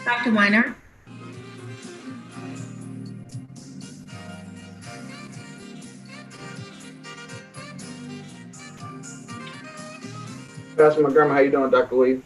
Dr. Weiner. Pastor Montgomery, how you doing, Dr. Lee?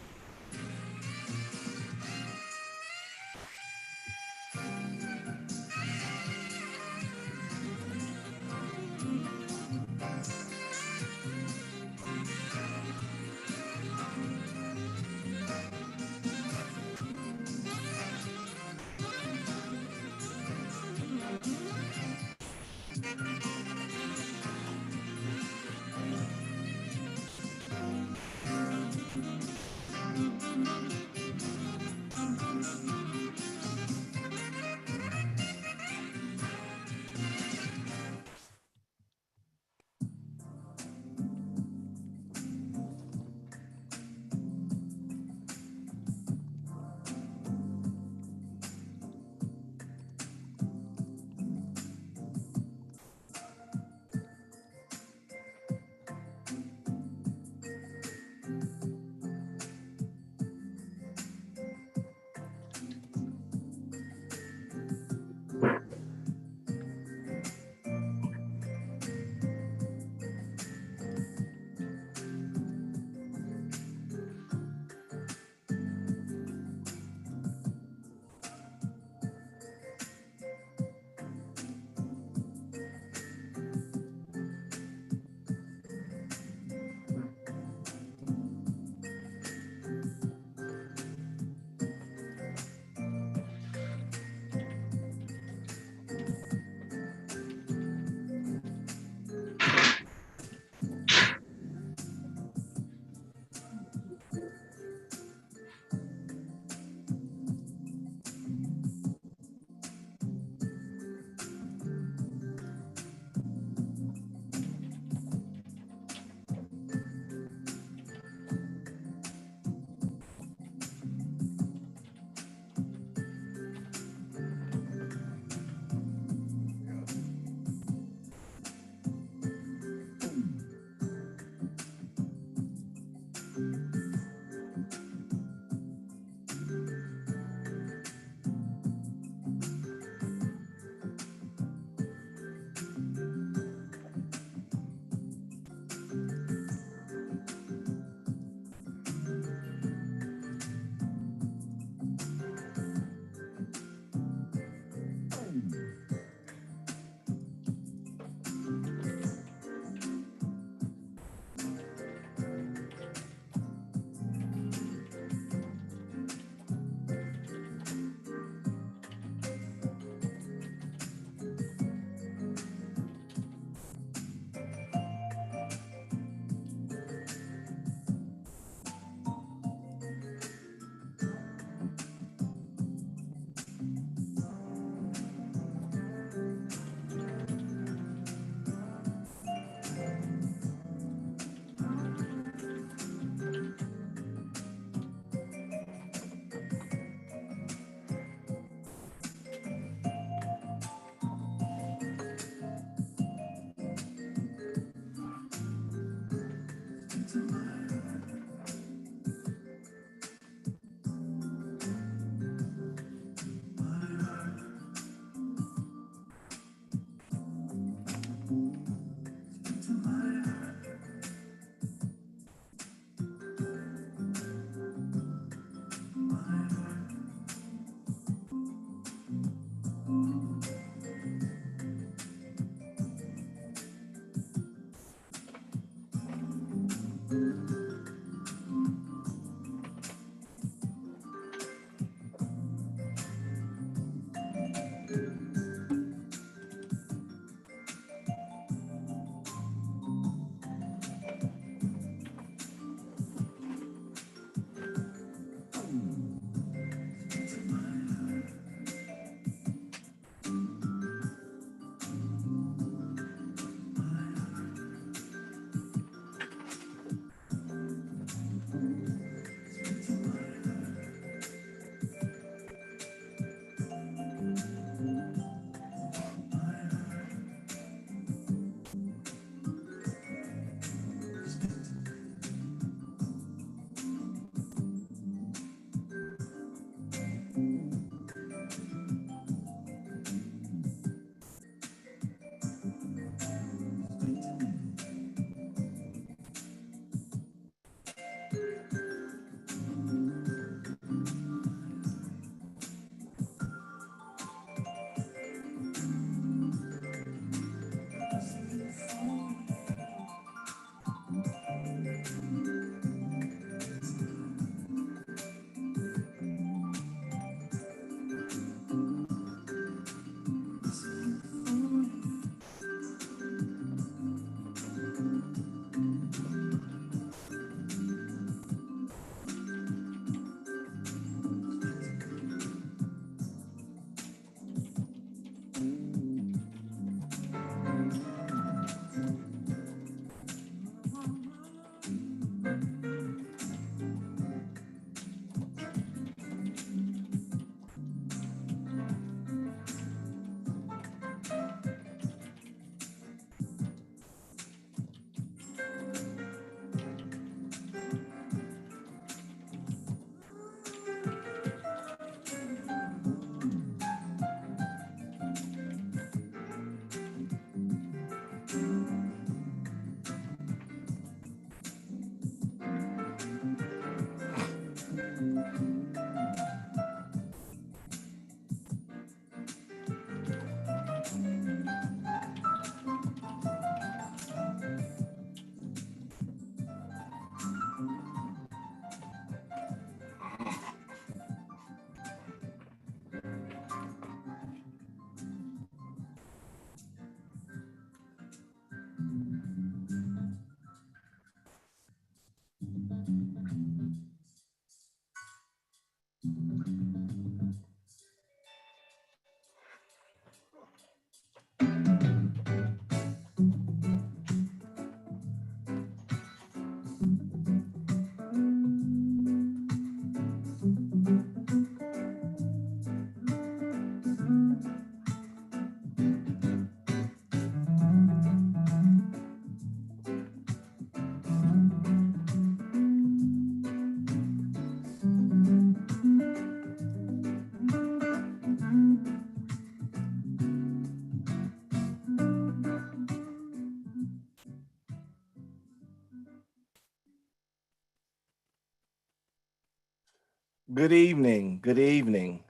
Good evening. Good evening.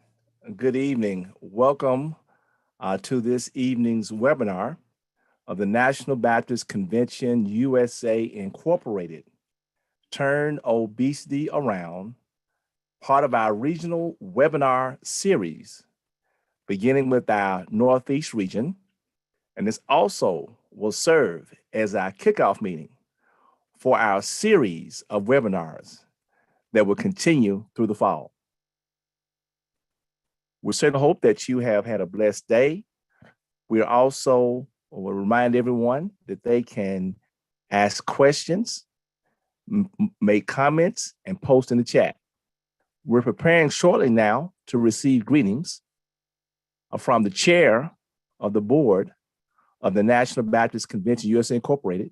Good evening. Welcome to this evening's webinar of the National Baptist Convention USA Incorporated, Turn Obesity Around, part of our regional webinar series, beginning with our Northeast region. And this also will serve as our kickoff meeting for our series of webinars that will continue through the fall. We certainly hope that you have had a blessed day. We also will remind everyone that they can ask questions, make comments, and post in the chat. We're preparing shortly now to receive greetings from the chair of the board of the National Baptist Convention USA Incorporated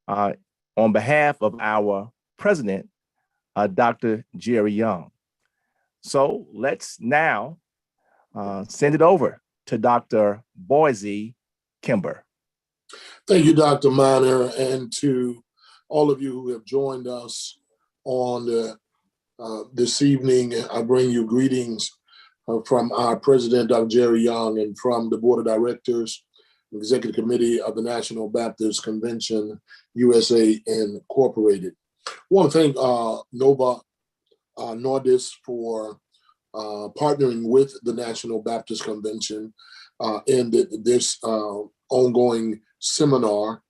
on behalf of our president, Dr. Jerry Young. So let's now send it over to Dr. Boise Kimber. Thank you, Dr. Miner, and to all of you who have joined us on this evening. I bring you greetings from our president, Dr. Jerry Young, and from the board of directors, executive committee of the National Baptist Convention USA Incorporated. I want to thank Nova Nordis for partnering with the National Baptist Convention in this ongoing seminar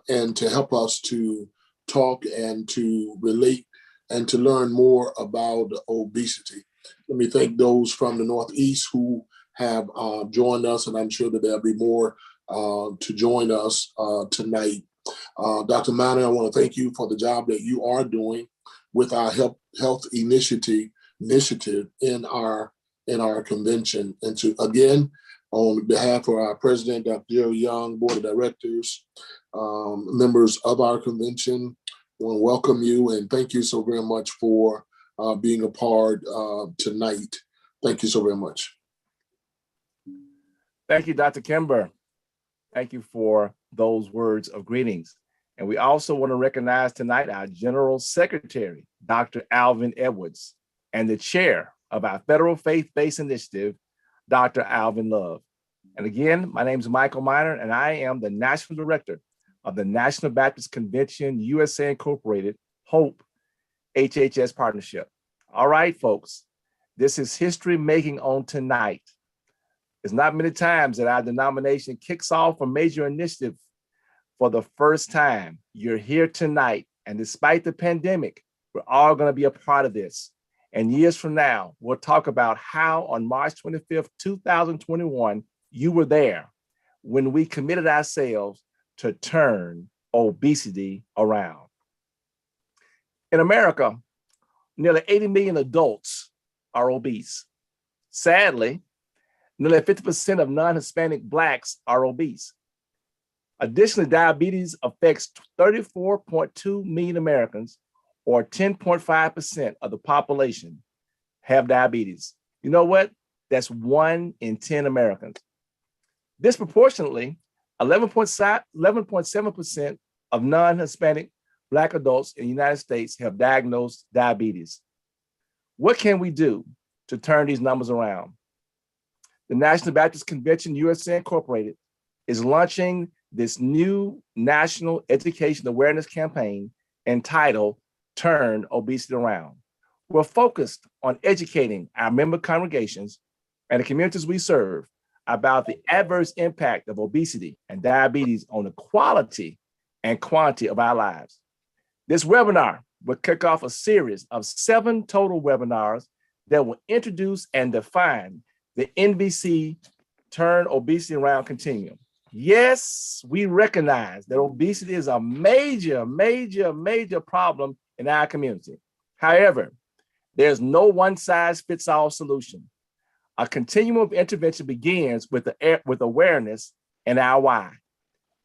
and to help us to talk and to relate and to learn more about obesity. Let me thank those from the Northeast who have joined us, and I'm sure that there'll be more to join us tonight. Dr. Manning, I want to thank you for the job that you are doing with our health initiative in our convention. And to, again, on behalf of our president, Dr. Jerry Young, board of directors, members of our convention, I want to welcome you and thank you so very much for being a part tonight. Thank you so very much. Thank you, Dr. Kimber. Thank you for those words of greetings. And we also want to recognize tonight our General Secretary, Dr. Alvin Edwards, and the chair of our Federal Faith-Based Initiative, Dr. Alvin Love. And again, my name is Michael Miner, and I am the National Director of the National Baptist Convention USA Incorporated, H.O.P.E, HHS Partnership. All right, folks, this is history making on tonight. It's not many times that our denomination kicks off a major initiative for the first time. You're here tonight, and despite the pandemic, we're all going to be a part of this. And years from now, we'll talk about how on March 25th, 2021, you were there when we committed ourselves to turn obesity around. In America, nearly 80 million adults are obese. Sadly, nearly 50% of non-Hispanic Blacks are obese. Additionally, diabetes affects 34.2 million Americans, or 10.5% of the population have diabetes. You know what? That's 1 in 10 Americans. Disproportionately, 11.7% of non-Hispanic Black adults in the United States have diagnosed diabetes. What can we do to turn these numbers around? The National Baptist Convention USA Incorporated is launching this new national education awareness campaign entitled Turn Obesity Around. We're focused on educating our member congregations and the communities we serve about the adverse impact of obesity and diabetes on the quality and quantity of our lives. This webinar will kick off a series of 7 total webinars that will introduce and define the NBC Turn Obesity Around continuum. Yes, we recognize that obesity is a major problem in our community. However, there's no one-size-fits-all solution. A continuum of intervention begins with awareness and our why.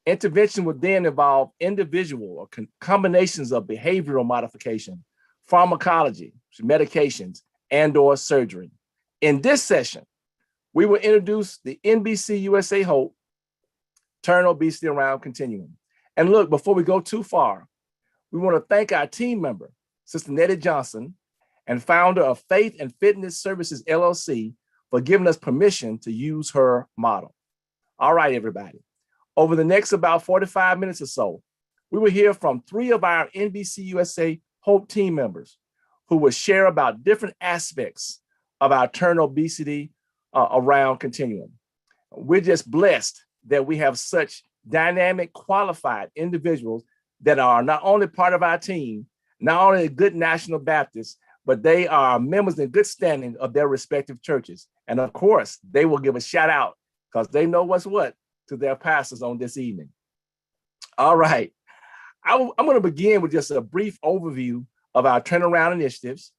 Intervention will then involve individual or combinations of behavioral modification, pharmacology, medications, and/or surgery. In this session, we will introduce the NBCUSA H.O.P.E Turn Obesity Around continuum. And look, before we go too far, we want to thank our team member, Sister Nettie Johnson, and founder of Faith and Fitness Services, LLC, for giving us permission to use her model. All right, everybody. Over the next about 45 minutes or so, we will hear from 3 of our NBCUSA H.O.P.E team members who will share about different aspects of our Turn Obesity Around continuum. We're just blessed that we have such dynamic, qualified individuals that are not only part of our team, not only good National Baptists, but they are members in good standing of their respective churches. And of course, they will give a shout out because they know what's what to their pastors on this evening. All right. I'm going to begin with just a brief overview of our turnaround initiatives.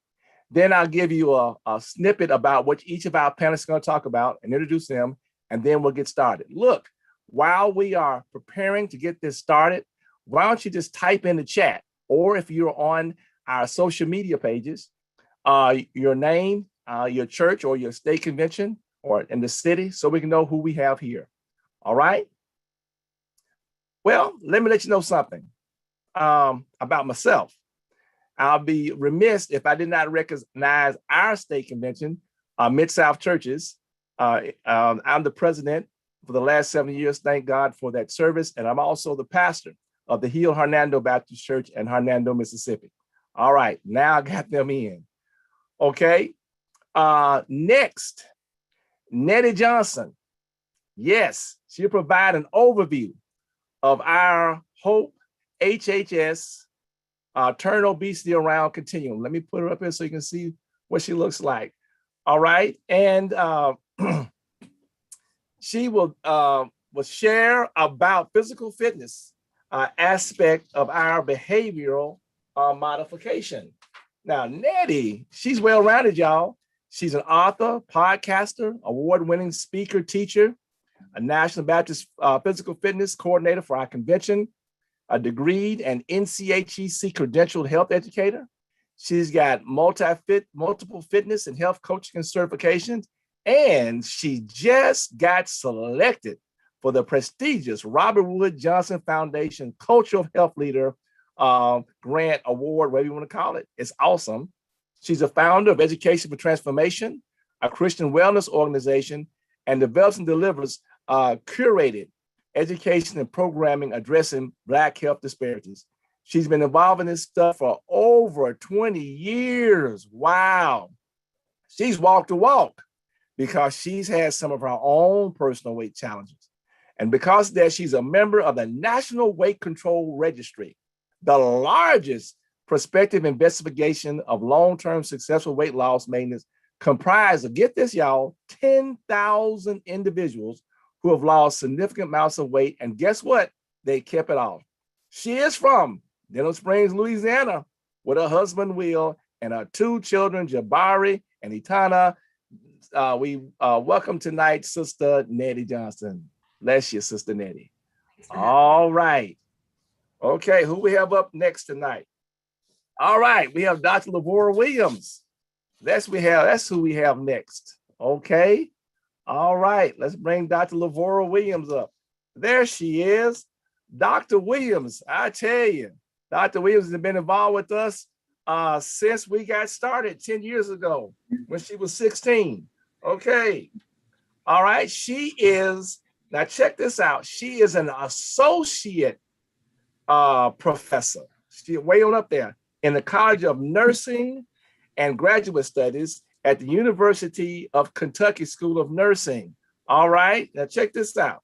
Then I'll give you a snippet about what each of our panelists are going to talk about and introduce them, and then we'll get started. Look, while we are preparing to get this started, why don't you just type in the chat, or if you're on our social media pages, your name, your church or your state convention or in the city, so we can know who we have here. All right? Well, let me let you know something about myself. I'll be remiss if I did not recognize our state convention, Mid-South Churches. I'm the president for the last 7 years. Thank God for that service. And I'm also the pastor of the Hill Hernando Baptist Church in Hernando, Mississippi. All right, now I got them in. Okay. Next, Nettie Johnson. Yes, she'll provide an overview of our H.O.P.E, HHS, Turn Obesity Around continuum. Let me put her up here so you can see what she looks like. All right. And she will share about physical fitness aspect of our behavioral modification. Now, Nettie, she's well-rounded, y'all. She's an author, podcaster, award-winning speaker, teacher, a National Baptist physical fitness coordinator for our convention, a degreed and NCHEC credentialed health educator. She's got multiple fitness and health coaching and certifications, and she just got selected for the prestigious Robert Wood Johnson Foundation Cultural Health Leader Grant Award, whatever you want to call it. It's awesome. She's a founder of Education for Transformation, a Christian wellness organization, and develops and delivers curated education and programming addressing Black health disparities. She's been involved in this stuff for over 20 years. Wow. She's walked the walk because she's had some of her own personal weight challenges. And because of that, she's a member of the National Weight Control Registry, the largest prospective investigation of long-term successful weight loss maintenance, comprised of, get this, y'all, 10,000 individuals who have lost significant amounts of weight. And guess what? They kept it off. She is from Denham Springs, Louisiana, with her husband, Will, and her 2 children, Jabari and Itana. We welcome tonight, Sister Nettie Johnson. Bless you, Sister Nettie. All right. Okay, who we have up next tonight? All right, we have Dr. Lavora Williams. That's who we have next. Okay. All right, let's bring Dr. Lavora Williams up. There she is. Dr. Williams, I tell you, Dr. Williams has been involved with us since we got started 10 years ago when she was 16. Okay. All right. Now check this out. She is an associate professor. She's way on up there in the College of Nursing and Graduate Studies at the University of Kentucky School of Nursing. All right. Now check this out.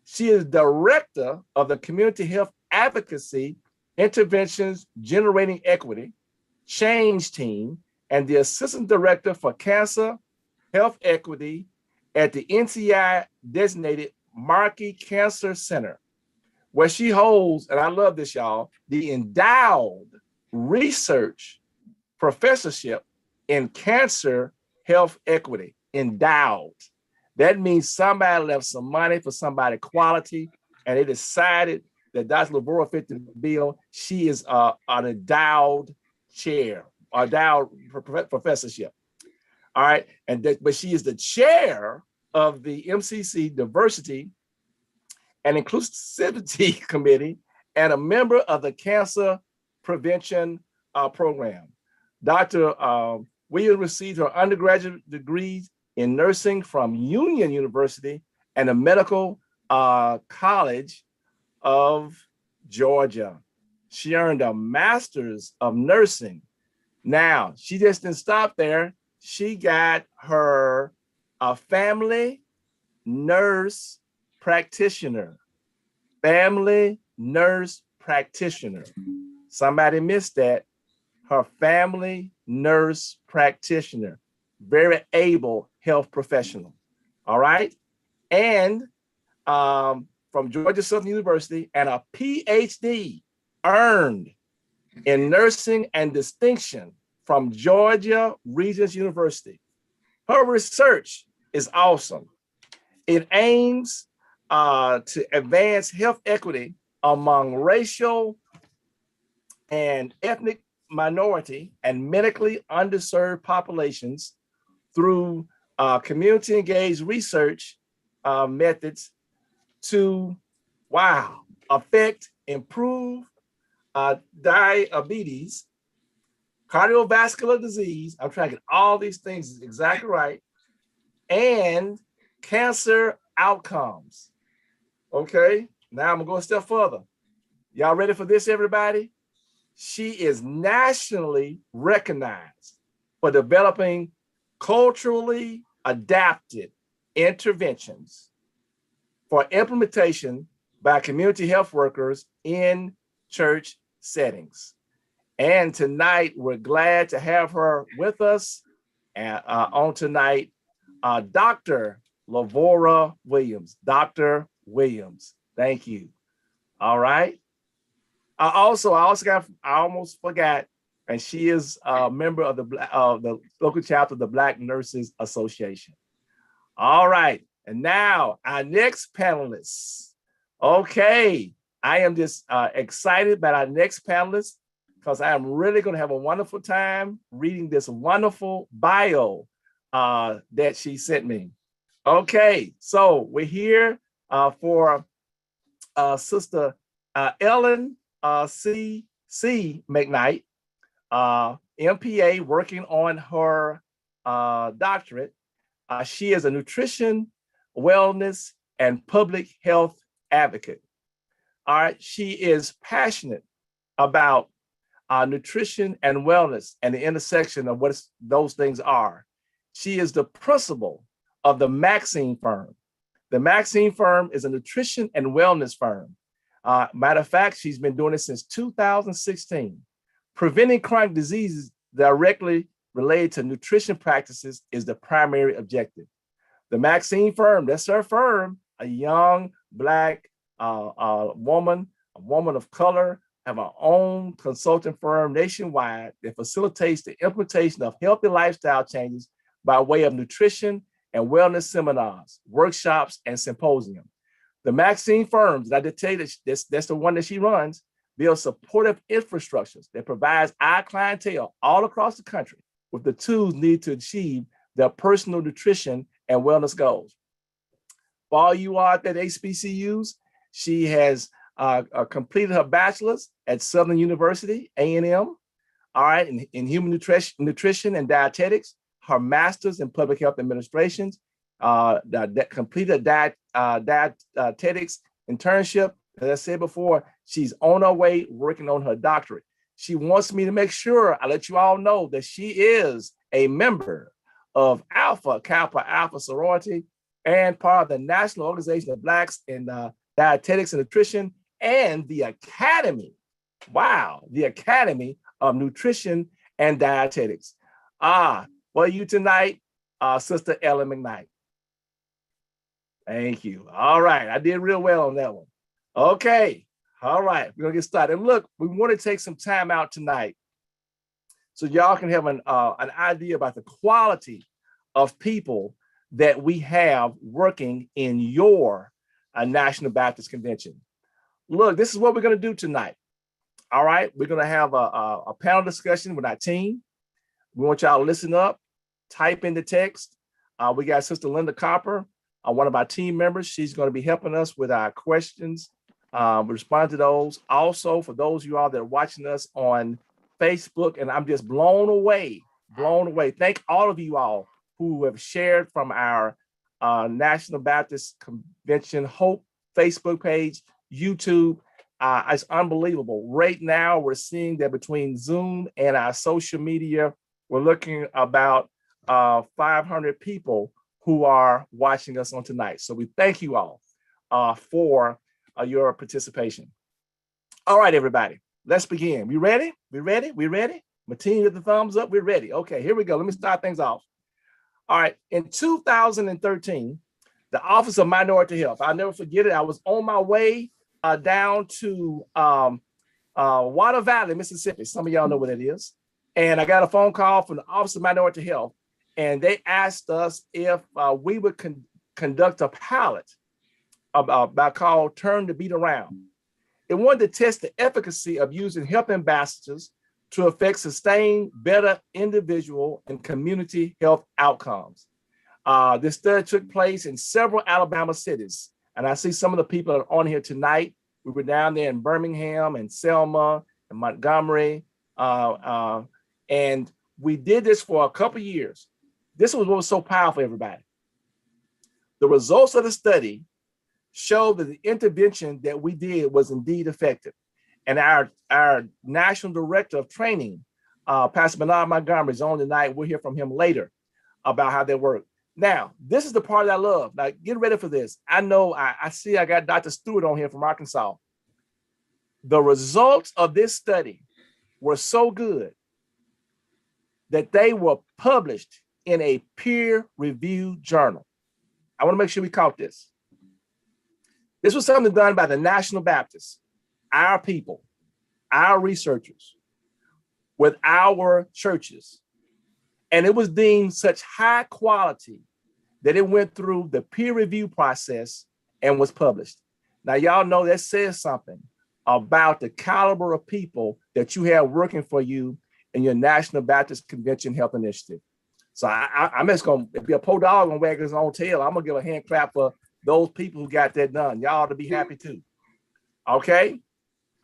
She is director of the Community Health Advocacy Interventions Generating Equity Change Team and the assistant director for Cancer Health Equity at the NCI designated Markey Cancer Center, where she holds, and I love this, y'all, the endowed research professorship in cancer health equity. Endowed. That means somebody left some money for somebody quality, and they decided that Dr. Lavora fit the bill. She is an endowed chair, endowed professorship. All right, but she is the chair of the MCC Diversity and Inclusivity Committee and a member of the Cancer Prevention Program. Dr. Williams received her undergraduate degree in nursing from Union University and the Medical College of Georgia. She earned a master's of nursing. Now, she just didn't stop there. She got her family nurse practitioner. Family nurse practitioner. Somebody missed that. Her family nurse practitioner. Very able health professional. All right. And from Georgia Southern University, and a PhD earned in nursing and distinction from Georgia Regents University. Her research is awesome. It aims to advance health equity among racial and ethnic minority and medically underserved populations through community engaged research methods to, affect, improve diabetes, cardiovascular disease. I'm trying to get all these things exactly right, and cancer outcomes. Okay, now I'm gonna go a step further. Y'all ready for this, everybody? She is nationally recognized for developing culturally adapted interventions for implementation by community health workers in church settings. And tonight, we're glad to have her with us on tonight, Dr. Lavora Williams. Dr. Williams, thank you. All right. I almost forgot, and she is a member of the local chapter of the Black Nurses Association. All right, and now our next panelist. Okay, I am just excited about our next panelist because I am really going to have a wonderful time reading this wonderful bio that she sent me. Okay, so we're here for Sister Ellen C. McKnight, MPA, working on her doctorate. She is a nutrition, wellness, and public health advocate. All right, she is passionate about nutrition and wellness and the intersection of what those things are. She is the principal of the Maxine firm. The Maxine firm is a nutrition and wellness firm. Matter of fact, she's been doing it since 2016. Preventing chronic diseases directly related to nutrition practices is the primary objective. The Maxine firm, that's her firm, a young Black woman, a woman of color, have our own consulting firm nationwide that facilitates the implementation of healthy lifestyle changes by way of nutrition and wellness seminars, workshops, and symposium. The Maxine firm, that I did tell you that's the one that she runs, builds supportive infrastructures that provides our clientele all across the country with the tools needed to achieve their personal nutrition and wellness goals. For all you out at HBCUs, she has completed her bachelor's at Southern University, A&M, all right, in human nutrition and dietetics, her master's in public health administration, that completed a dietetics internship. As I said before, she's on her way working on her doctorate. She wants me to make sure I let you all know that she is a member of Alpha Kappa Alpha sorority and part of the National Organization of Blacks in Dietetics and Nutrition and the Academy. Wow, the Academy of Nutrition and Dietetics. For you tonight, Sister Ellen McKnight. Thank you. All right, I did real well on that one. Okay, all right, we're gonna get started. And look, we want to take some time out tonight so y'all can have an idea about the quality of people that we have working in your National Baptist Convention. Look, this is what we're gonna do tonight. All right, we're gonna have a panel discussion with our team. We want y'all to listen up, type in the text. We got Sister Linda Copper, one of our team members. She's going to be helping us with our questions. We respond to those. Also, for those of you all that are watching us on Facebook, and I'm just blown away blown away. Thank all of you all who have shared from our National Baptist Convention Hope Facebook page, YouTube. It's unbelievable. Right now, we're seeing that between Zoom and our social media, we're looking about 500 people who are watching us on tonight. So we thank you all for your participation. All right, everybody, let's begin. We ready? We ready? We ready? Mateen with the thumbs up. We're ready. Okay, here we go. Let me start things off. All right, in 2013, the Office of Minority Health, I'll never forget it. I was on my way down to Water Valley, Mississippi. Some of y'all know what it is. And I got a phone call from the Office of Minority Health, and they asked us if we would conduct a pilot about called Turn the Beat Around. It wanted to test the efficacy of using health ambassadors to affect sustained better individual and community health outcomes. This study took place in several Alabama cities. And I see some of the people that are on here tonight. We were down there in Birmingham and Selma and Montgomery. And we did this for a couple of years. This was what was so powerful, everybody. The results of the study showed that the intervention that we did was indeed effective. And our national director of training, Pastor Bernard Montgomery, is on tonight. We'll hear from him later about how they work. Now, this is the part that I love. Now, get ready for this. I know I see I got Dr. Stewart on here from Arkansas. The results of this study were so good that they were published in a peer-reviewed journal. I want to make sure we caught this. This was something done by the National Baptists, our people, our researchers, with our churches. And it was deemed such high quality that it went through the peer review process and was published. Now, y'all know that says something about the caliber of people that you have working for you in your National Baptist Convention Health Initiative. So I'm just going to be a po dog on wag his own tail. I'm going to give a hand clap for those people who got that done. Y'all ought to be happy too. Okay.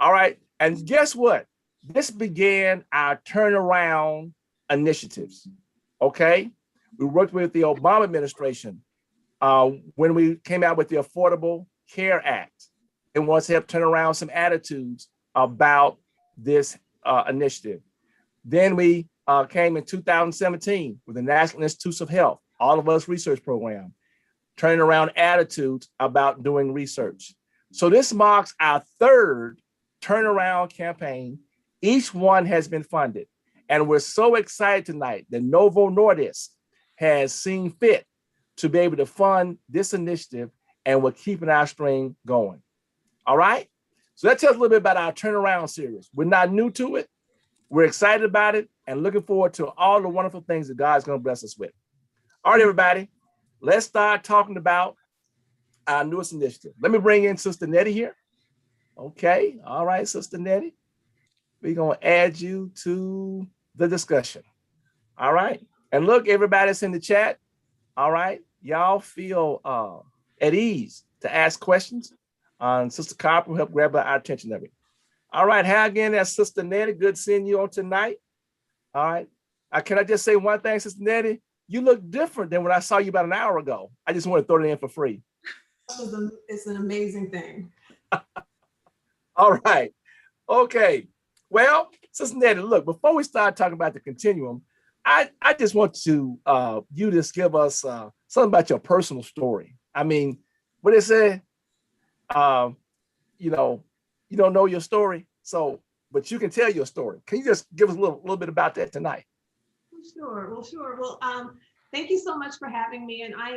All right. And guess what? This began our turnaround initiatives. Okay. We worked with the Obama administration when we came out with the Affordable Care Act and wants to help turn around some attitudes about this initiative. Then we came in 2017 with the National Institutes of Health, All of Us Research Program, turning around attitudes about doing research. So this marks our third turnaround campaign. Each one has been funded. And we're so excited tonight that Novo Nordisk has seen fit to be able to fund this initiative, and we're keeping our string going. All right. So that tells us a little bit about our turnaround series. We're not new to it. We're excited about it and looking forward to all the wonderful things that God's going to bless us with. All right, everybody, let's start talking about our newest initiative. Let me bring in Sister Nettie here. Okay. All right, Sister Nettie. We're going to add you to the discussion. All right. And look, everybody that's in the chat. All right. Y'all feel at ease to ask questions. Sister Copper will help grab our attention of it. All right. Hi again, that's Sister Nettie. Good seeing you on tonight. All right. Can I just say one thing, Sister Nettie? You look different than when I saw you about an hour ago. I just want to throw it in for free. It's an amazing thing. All right. Okay. Well, Sister Nettie, look, before we start talking about the continuum, I just want to you just give us something about your personal story. I mean, what they say, you know, you don't know your story, so but you can tell your story. Can you just give us a little bit about that tonight? Sure. Well, thank you so much for having me. And I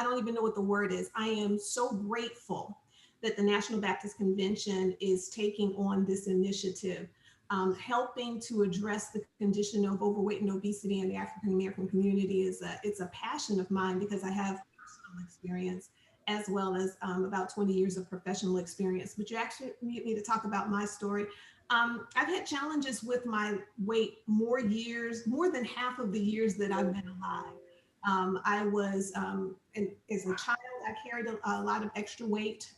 don't even know what the word is. I am so grateful that the National Baptist Convention is taking on this initiative, helping to address the condition of overweight and obesity in the African American community. It's a passion of mine because I have personal experience as well as about 20 years of professional experience. But you actually need me to talk about my story. I've had challenges with my weight more than half of the years that I've been alive. I was, and as a child, I carried a lot of extra weight.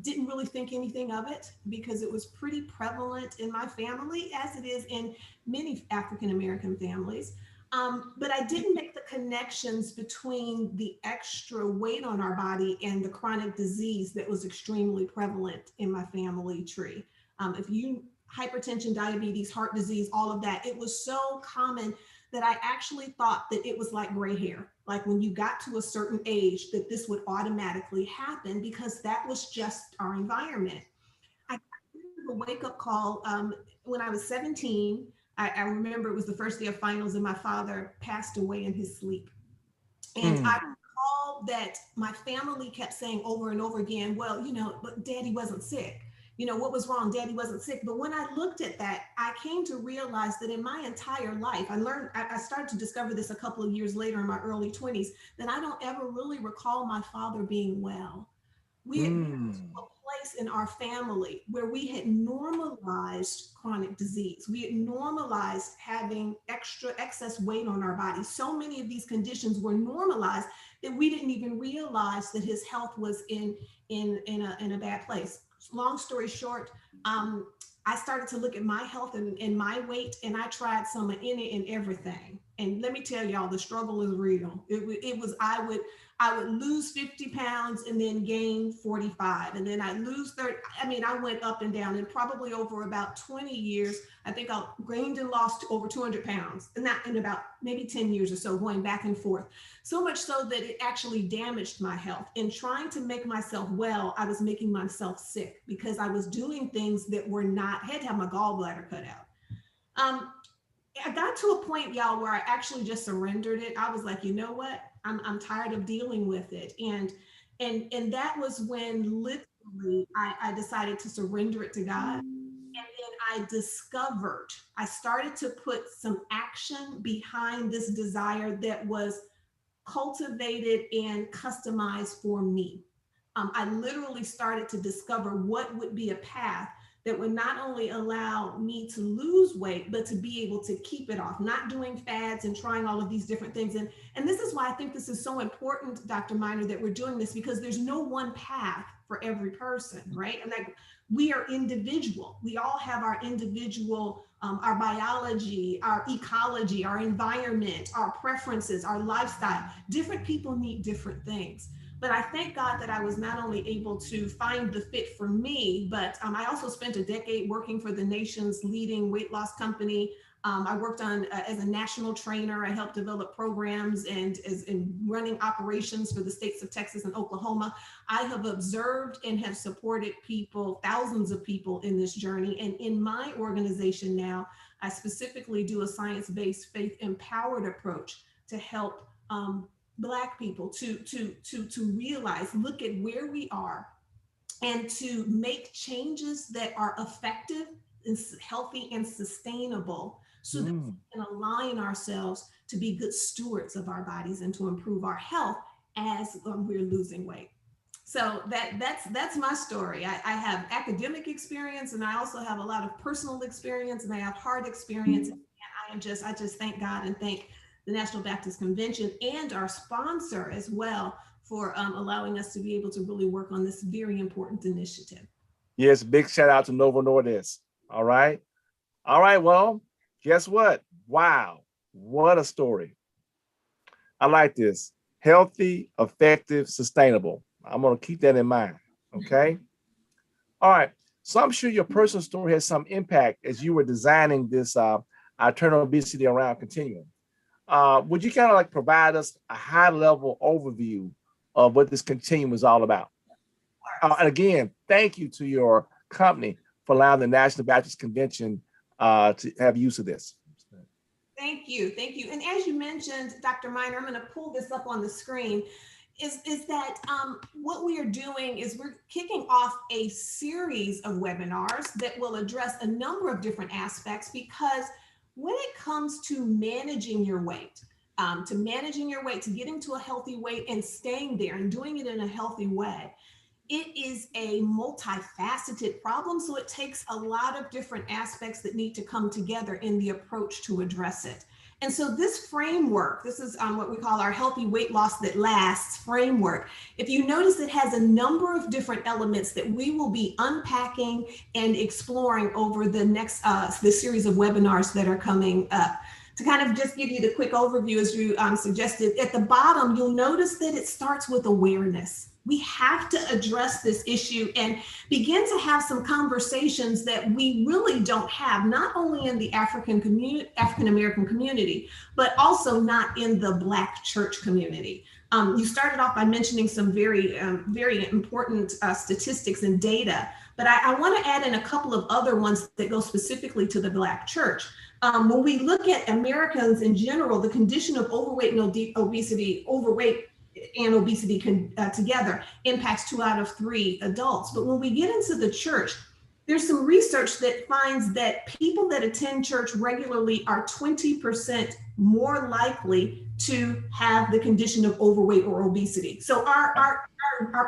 Didn't really think anything of it because it was pretty prevalent in my family, as it is in many African American families. But I didn't make the connections between the extra weight on our body and the chronic disease that was extremely prevalent in my family tree. If you hypertension, diabetes, heart disease, all of that, it was so common that I actually thought that it was like gray hair. Like when you got to a certain age, that this would automatically happen because that was just our environment. I got a wake up call when I was 17. I remember it was the first day of finals and my father passed away in his sleep. And I recall that my family kept saying over and over again, well, but daddy wasn't sick. What was wrong? Daddy wasn't sick. But when I looked at that, I came to realize that in my entire life, I started to discover this a couple of years later in my early 20s, that I don't ever really recall my father being well. We had gotten to a place in our family where we had normalized chronic disease. We had normalized having excess weight on our body. So many of these conditions were normalized that we didn't even realize that his health was in a bad place. Long story short, I started to look at my health and my weight, and I tried some of any and everything. And let me tell y'all, the struggle is real. It was I would lose 50 pounds and then gain 45, and then I lose 30. I mean, I went up and down, and probably over about 20 years, I think I gained and lost over 200 pounds, and that in about maybe 10 years or so, going back and forth. So much so that it actually damaged my health. In trying to make myself well, I was making myself sick because I was doing things that were not, I had to have my gallbladder cut out. I got to a point, y'all, where I actually just surrendered it. I was like, you know what? I'm tired of dealing with it. And that was when literally I decided to surrender it to God. And then I started to put some action behind this desire that was cultivated and customized for me. I literally started to discover what would be a path that would not only allow me to lose weight, but to be able to keep it off, not doing fads and trying all of these different things. And this is why I think this is so important, Dr. Miner, that we're doing this, because there's no one path for every person, right? And like, we are individual. We all have our individual, our biology, our ecology, our environment, our preferences, our lifestyle. Different people need different things. But I thank God that I was not only able to find the fit for me, but I also spent a decade working for the nation's leading weight loss company. I worked on as a national trainer. I helped develop programs and as in running operations for the states of Texas and Oklahoma. I have observed and have supported people, thousands of people in this journey. And in my organization now, I specifically do a science-based, faith-empowered approach to help Black people to realize, look at where we are, and to make changes that are effective and healthy and sustainable, so that we can align ourselves to be good stewards of our bodies and to improve our health as we're losing weight. So that's my story. I have academic experience, and I also have a lot of personal experience, and I have hard experience. And I just thank God and thank the National Baptist Convention and our sponsor as well for allowing us to be able to really work on this very important initiative. Yes, big shout out to Novo Nordisk. All right. All right. Well, guess what? Wow. What a story. I like this. Healthy, effective, sustainable. I'm going to keep that in mind. Okay. All right. So I'm sure your personal story has some impact as you were designing this I Turn Obesity Around continuum. Would you kind of like provide us a high level overview of what this continuum is all about? And again, thank you to your company for allowing the National Baptist Convention to have use of this. Thank you. Thank you. And as you mentioned, Dr. Miner, I'm going to pull this up on the screen, is that what we are doing is we're kicking off a series of webinars that will address a number of different aspects, because when it comes to managing your weight, to getting to a healthy weight and staying there and doing it in a healthy way, it is a multifaceted problem. So it takes a lot of different aspects that need to come together in the approach to address it. And so this framework, this is what we call our Healthy Weight Loss That Lasts framework. If you notice, it has a number of different elements that we will be unpacking and exploring over the next the series of webinars that are coming up. To kind of just give you the quick overview, as you suggested, at the bottom, you'll notice that it starts with awareness. We have to address this issue and begin to have some conversations that we really don't have, not only in the African American community, but also not in the Black church community. You started off by mentioning some very important statistics and data, but I want to add in a couple of other ones that go specifically to the Black church. When we look at Americans in general, the condition of overweight and obesity, together impacts 2 out of 3 adults. But when we get into the church, there's some research that finds that people that attend church regularly are 20% more likely to have the condition of overweight or obesity. So our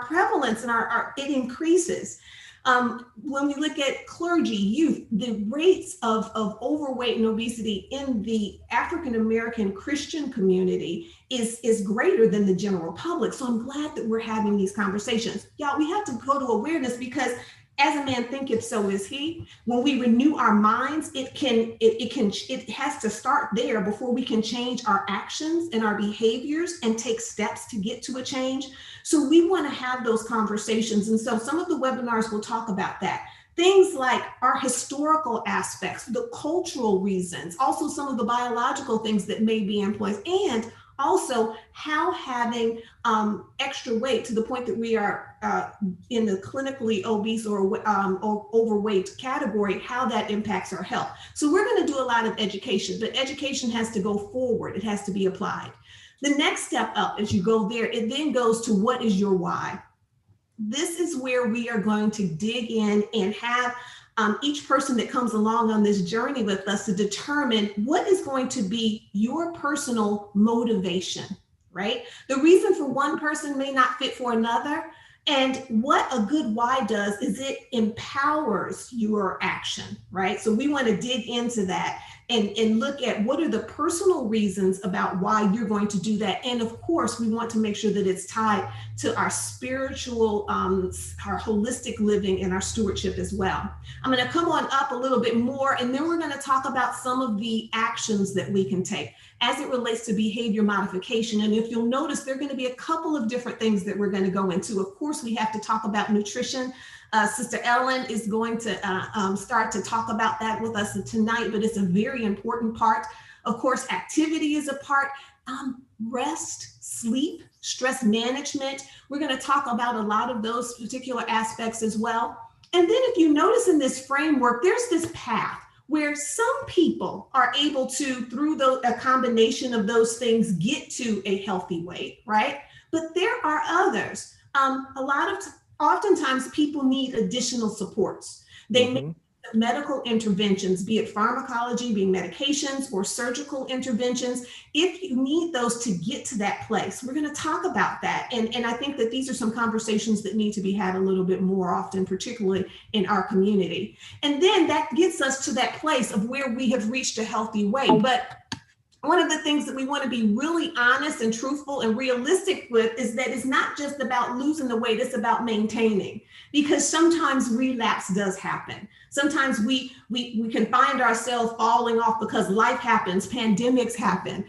prevalence and it increases. When we look at clergy, youth, the rates of overweight and obesity in the African American Christian community is greater than the general public. So I'm glad that we're having these conversations. Y'all, we have to go to awareness, because as a man thinketh, so is he. When we renew our minds, it has to start there before we can change our actions and our behaviors and take steps to get to a change. So we want to have those conversations. And so some of the webinars will talk about that. Things like our historical aspects, the cultural reasons, also some of the biological things that may be in place, and also how having extra weight to the point that we are in the clinically obese or overweight category, how that impacts our health. So we're going to do a lot of education, but education has to go forward. It has to be applied. The next step up, as you go there, it then goes to what is your why? This is where we are going to dig in and have each person that comes along on this journey with us to determine what is going to be your personal motivation, right? The reason for one person may not fit for another. And what a good why does is it empowers your action, right? So we want to dig into that and look at what are the personal reasons about why you're going to do that. And of course, we want to make sure that it's tied to our spiritual, our holistic living and our stewardship as well. I'm going to come on up a little bit more, and then we're going to talk about some of the actions that we can take as it relates to behavior modification. And if you'll notice, there are going to be a couple of different things that we're going to go into. Of course, we have to talk about nutrition. Sister Ellen is going to start to talk about that with us tonight, but it's a very important part. Of course, activity is a part. Rest, sleep, stress management. We're going to talk about a lot of those particular aspects as well. And then if you notice in this framework, there's this path where some people are able to, through a combination of those things, get to a healthy weight, right? But there are others. Oftentimes people need additional supports. They need medical interventions, be it pharmacology, be it medications or surgical interventions. If you need those to get to that place, we're going to talk about that. And I think that these are some conversations that need to be had a little bit more often, particularly in our community. And then that gets us to that place of where we have reached a healthy weight. But one of the things that we want to be really honest and truthful and realistic with is that it's not just about losing the weight, it's about maintaining, because sometimes relapse does happen. Sometimes we can find ourselves falling off because life happens, pandemics happen,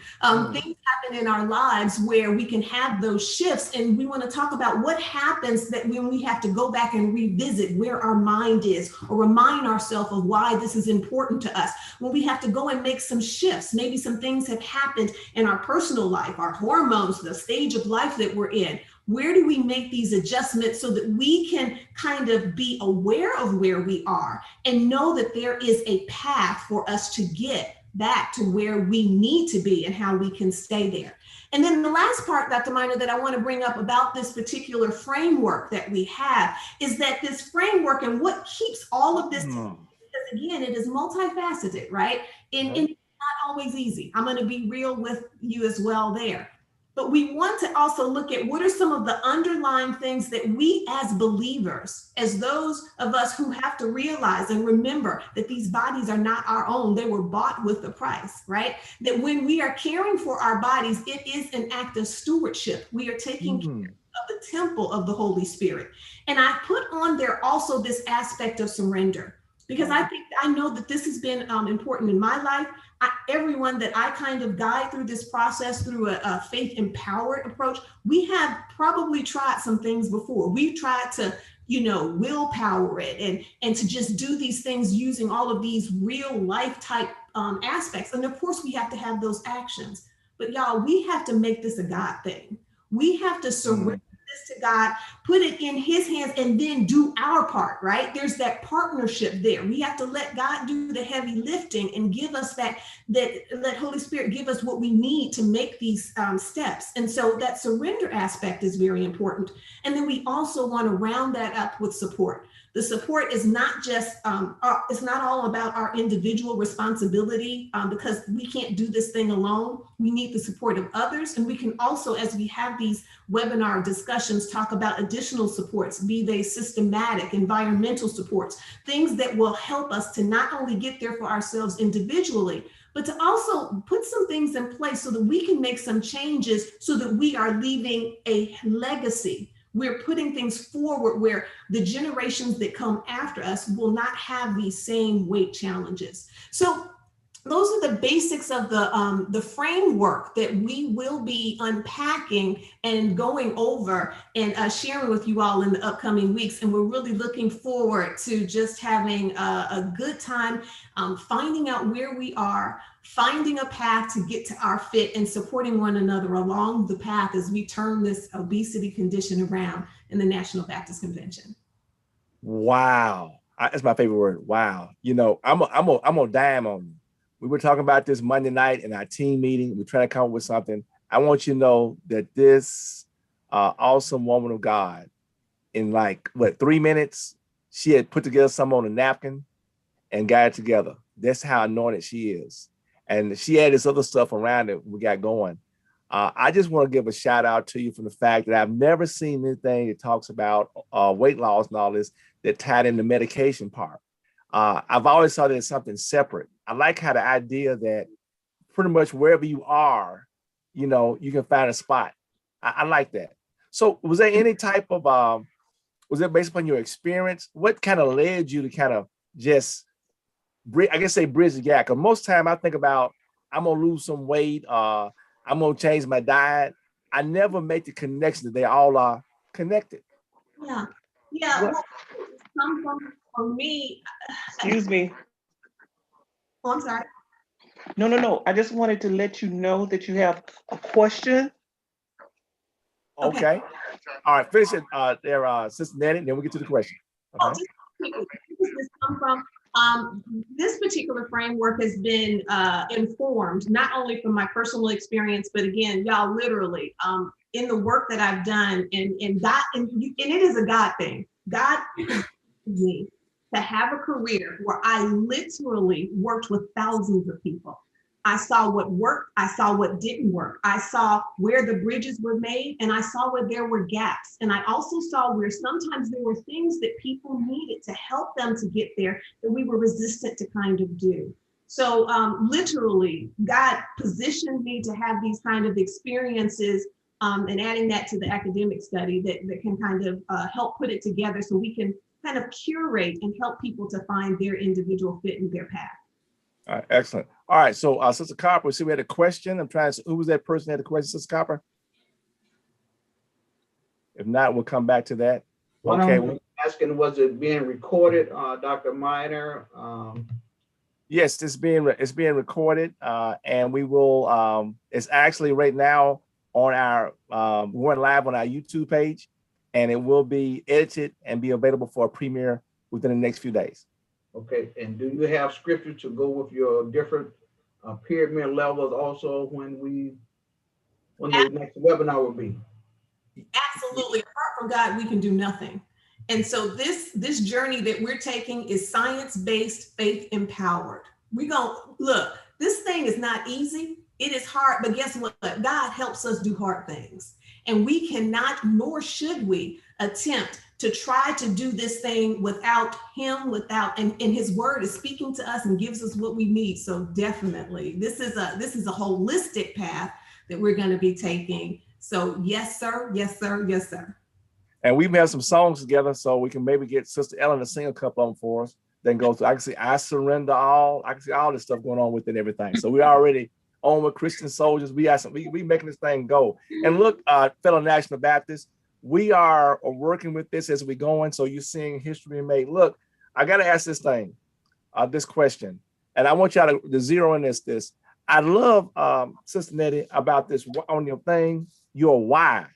things happen in our lives where we can have those shifts. And we want to talk about what happens that when we have to go back and revisit where our mind is, or remind ourselves of why this is important to us. When we have to go and make some shifts, maybe some things have happened in our personal life, our hormones, the stage of life that we're in. Where do we make these adjustments so that we can kind of be aware of where we are and know that there is a path for us to get back to where we need to be and how we can stay there? And then the last part, Dr. Miner, that I want to bring up about this particular framework that we have is that this framework and what keeps all of this together, because again, it is multifaceted, right? And it's not always easy. I'm going to be real with you as well there. But we want to also look at what are some of the underlying things that we as believers, as those of us who have to realize and remember that these bodies are not our own, they were bought with a price, right? That when we are caring for our bodies, it is an act of stewardship. We are taking care of the temple of the Holy Spirit. And I put on there also this aspect of surrender, because I know that this has been important in my life. Everyone that I kind of guide through this process through a faith empowered approach, we have probably tried some things before. We've tried to, willpower it and to just do these things using all of these real life type aspects. And of course we have to have those actions, but y'all, we have to make this a God thing. We have to surrender this to God, put it in his hands, and then do our part, right? There's that partnership there. We have to let God do the heavy lifting and give us that let Holy Spirit give us what we need to make these steps. And so that surrender aspect is very important. And then we also want to round that up with support. The support is not just, it's not all about our individual responsibility because we can't do this thing alone. We need the support of others. And we can also, as we have these webinar discussions, talk about additional supports, be they systematic, environmental supports, things that will help us to not only get there for ourselves individually, but to also put some things in place so that we can make some changes so that we are leaving a legacy. We're putting things forward where the generations that come after us will not have these same weight challenges. So those are the basics of the framework that we will be unpacking and going over and sharing with you all in the upcoming weeks. And we're really looking forward to just having a good time, finding out where we are, finding a path to get to our fit, and supporting one another along the path as we turn this obesity condition around in the National Baptist Convention. Wow. That's my favorite word. Wow. I'm gonna dime on you. We were talking about this Monday night in our team meeting. We're trying to come up with something. I want you to know that this awesome woman of God, in 3 minutes, she had put together something on a napkin and got it together. That's how anointed she is. And she had this other stuff around it we got going. I just want to give a shout out to you from the fact that I've never seen anything that talks about weight loss and all this that tied in the medication part. I've always thought it's something separate. I like how the idea that pretty much wherever you are, you can find a spot. I like that. So was there any type of, was it based upon your experience? What kind of led you to kind of just, bridge the gap? Because most time I think about, I'm going to lose some weight, I'm going to change my diet. I never make the connection that they all are connected. Yeah. Well, for me. Excuse me. Oh, I'm sorry. No. I just wanted to let you know that you have a question. Okay. All right. Finish it there, Sister Nettie, then we get to the question. Just quickly, where does this come from? This particular framework has been informed not only from my personal experience, but again, y'all, literally in the work that I've done, and God, and it is a God thing. God me to have a career where I literally worked with thousands of people. I saw what worked, I saw what didn't work. I saw where the bridges were made, and I saw where there were gaps. And I also saw where sometimes there were things that people needed to help them to get there that we were resistant to kind of do. So literally, God positioned me to have these kind of experiences, and adding that to the academic study that can kind of help put it together so we can kind of curate and help people to find their individual fit in their path. All right, excellent. All right, so Sister Copper, see, we had a question. I'm trying to, who was that person that had a question, Sister Copper? If not, we'll come back to that. Okay. I'm asking, was it being recorded, Dr. Minor? Yes, it's being recorded, and we will. It's actually right now on our we're live on our YouTube page, and it will be edited and be available for a premiere within the next few days. Okay, and do you have scripture to go with your different pyramid levels also when the next webinar will be? Absolutely. Apart from God, we can do nothing. And so this journey that we're taking is science-based, faith empowered. We're going to look, this thing is not easy. It is hard, but guess what? God helps us do hard things. And we cannot, nor should we, attempt to try to do this thing without him, and his word is speaking to us and gives us what we need. So definitely, this is a holistic path that we're going to be taking. So yes, sir. Yes, sir. Yes, sir. And we've had some songs together, so we can maybe get Sister Ellen to sing a couple of them for us. Then go to, I can see I Surrender All. I can see all this stuff going on within everything. So we're already on with Christian Soldiers. We making this thing go. And look, fellow National Baptists, we are working with this as we go in. So you're seeing history being made. Look, I got to ask this thing, this question. And I want y'all to zero in this. I love, Sister Nettie, about this on your thing, your why.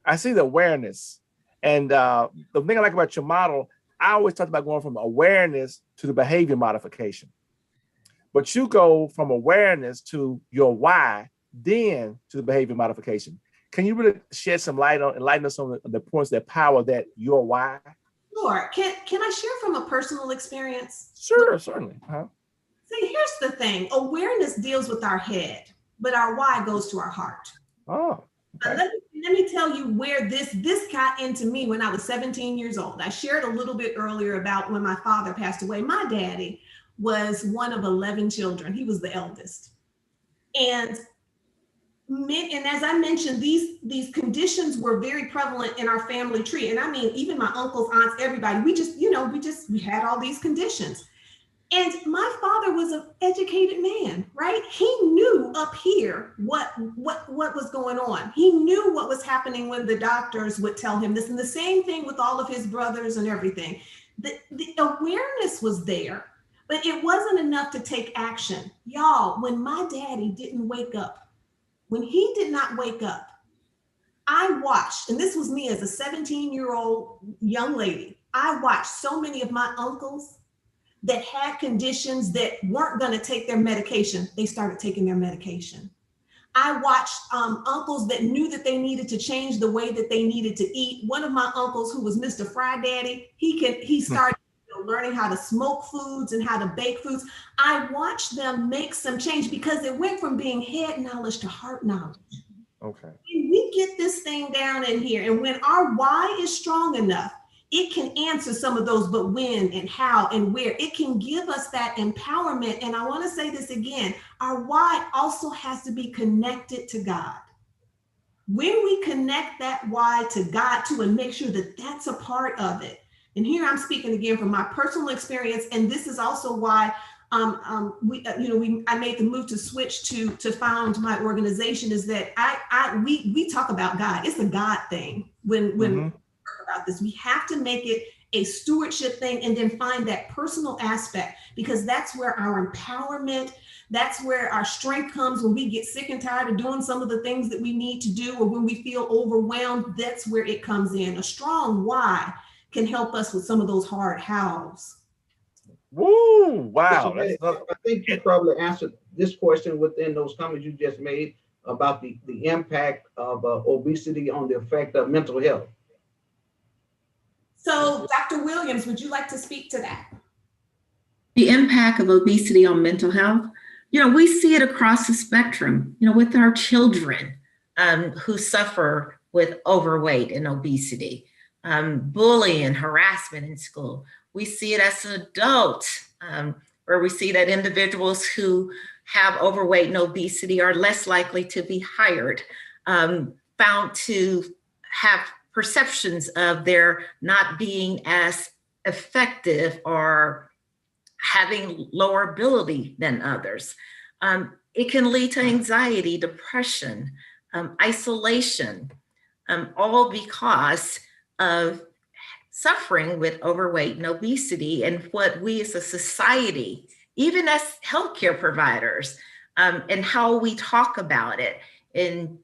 I see the awareness. And the thing I like about your model, I always talk about going from awareness to the behavior modification. But you go from awareness to your why, then to the behavior modification. Can you really shed some light on, enlighten us on the points that power that your why? Sure. Can I share from a personal experience? Sure, certainly. See, here's the thing. Awareness deals with our head, but our why goes to our heart. Oh. Okay. Let me tell you where this got into me when I was 17 years old. I shared a little bit earlier about when my father passed away. My daddy was one of 11 children. He was the eldest. And as I mentioned, these conditions were very prevalent in our family tree. And I mean, even my uncles, aunts, everybody, we had all these conditions. And my father was an educated man, right? He knew up here what was going on. He knew what was happening when the doctors would tell him this. And the same thing with all of his brothers and everything. The awareness was there, but it wasn't enough to take action. Y'all, when my daddy didn't wake up, when he did not wake up, I watched, and this was me as a 17-year-old young lady, I watched so many of my uncles that had conditions that weren't going to take their medication, they started taking their medication. I watched uncles that knew that they needed to change the way that they needed to eat. One of my uncles, who was Mr. Fry Daddy, he started learning how to smoke foods and how to bake foods. I watched them make some change because it went from being head knowledge to heart knowledge. Okay. And we get this thing down in here, and when our why is strong enough, it can answer some of those, but when and how and where. It can give us that empowerment. And I want to say this again, our why also has to be connected to God. When we connect that why to God too, and make sure that that's a part of it. And here I'm speaking again from my personal experience. And this is also why I made the move to switch to found my organization, is that we talk about God. It's a God thing. When about this, we have to make it a stewardship thing, and then find that personal aspect, because that's where our empowerment, that's where our strength comes. When we get sick and tired of doing some of the things that we need to do, or when we feel overwhelmed, that's where it comes in. A strong why can help us with some of those hard hows. Woo! Wow. I think you probably answered this question within those comments you just made about the impact of obesity on the effect of mental health. So, Dr. Williams, would you like to speak to that? The impact of obesity on mental health, we see it across the spectrum, with our children who suffer with overweight and obesity, bullying and harassment in school. We see it as an adult, where we see that individuals who have overweight and obesity are less likely to be hired, found to have perceptions of their not being as effective or having lower ability than others. It can lead to anxiety, depression, isolation, all because of suffering with overweight and obesity, and what we as a society, even as healthcare providers, and how we talk about it, and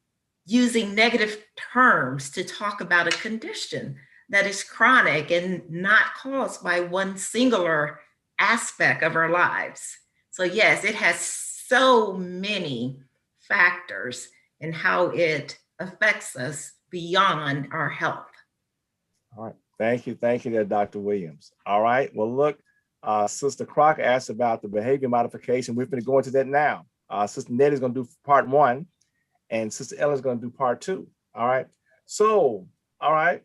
using negative terms to talk about a condition that is chronic and not caused by one singular aspect of our lives. So yes, it has so many factors in how it affects us beyond our health. All right. Thank you there, Dr. Williams. All right. Well, look, Sister Crocker asked about the behavior modification. We're going to go into that now. Sister Nettie's going to do part 1, and Sister Ellen's going to do part 2. All right. So, all right.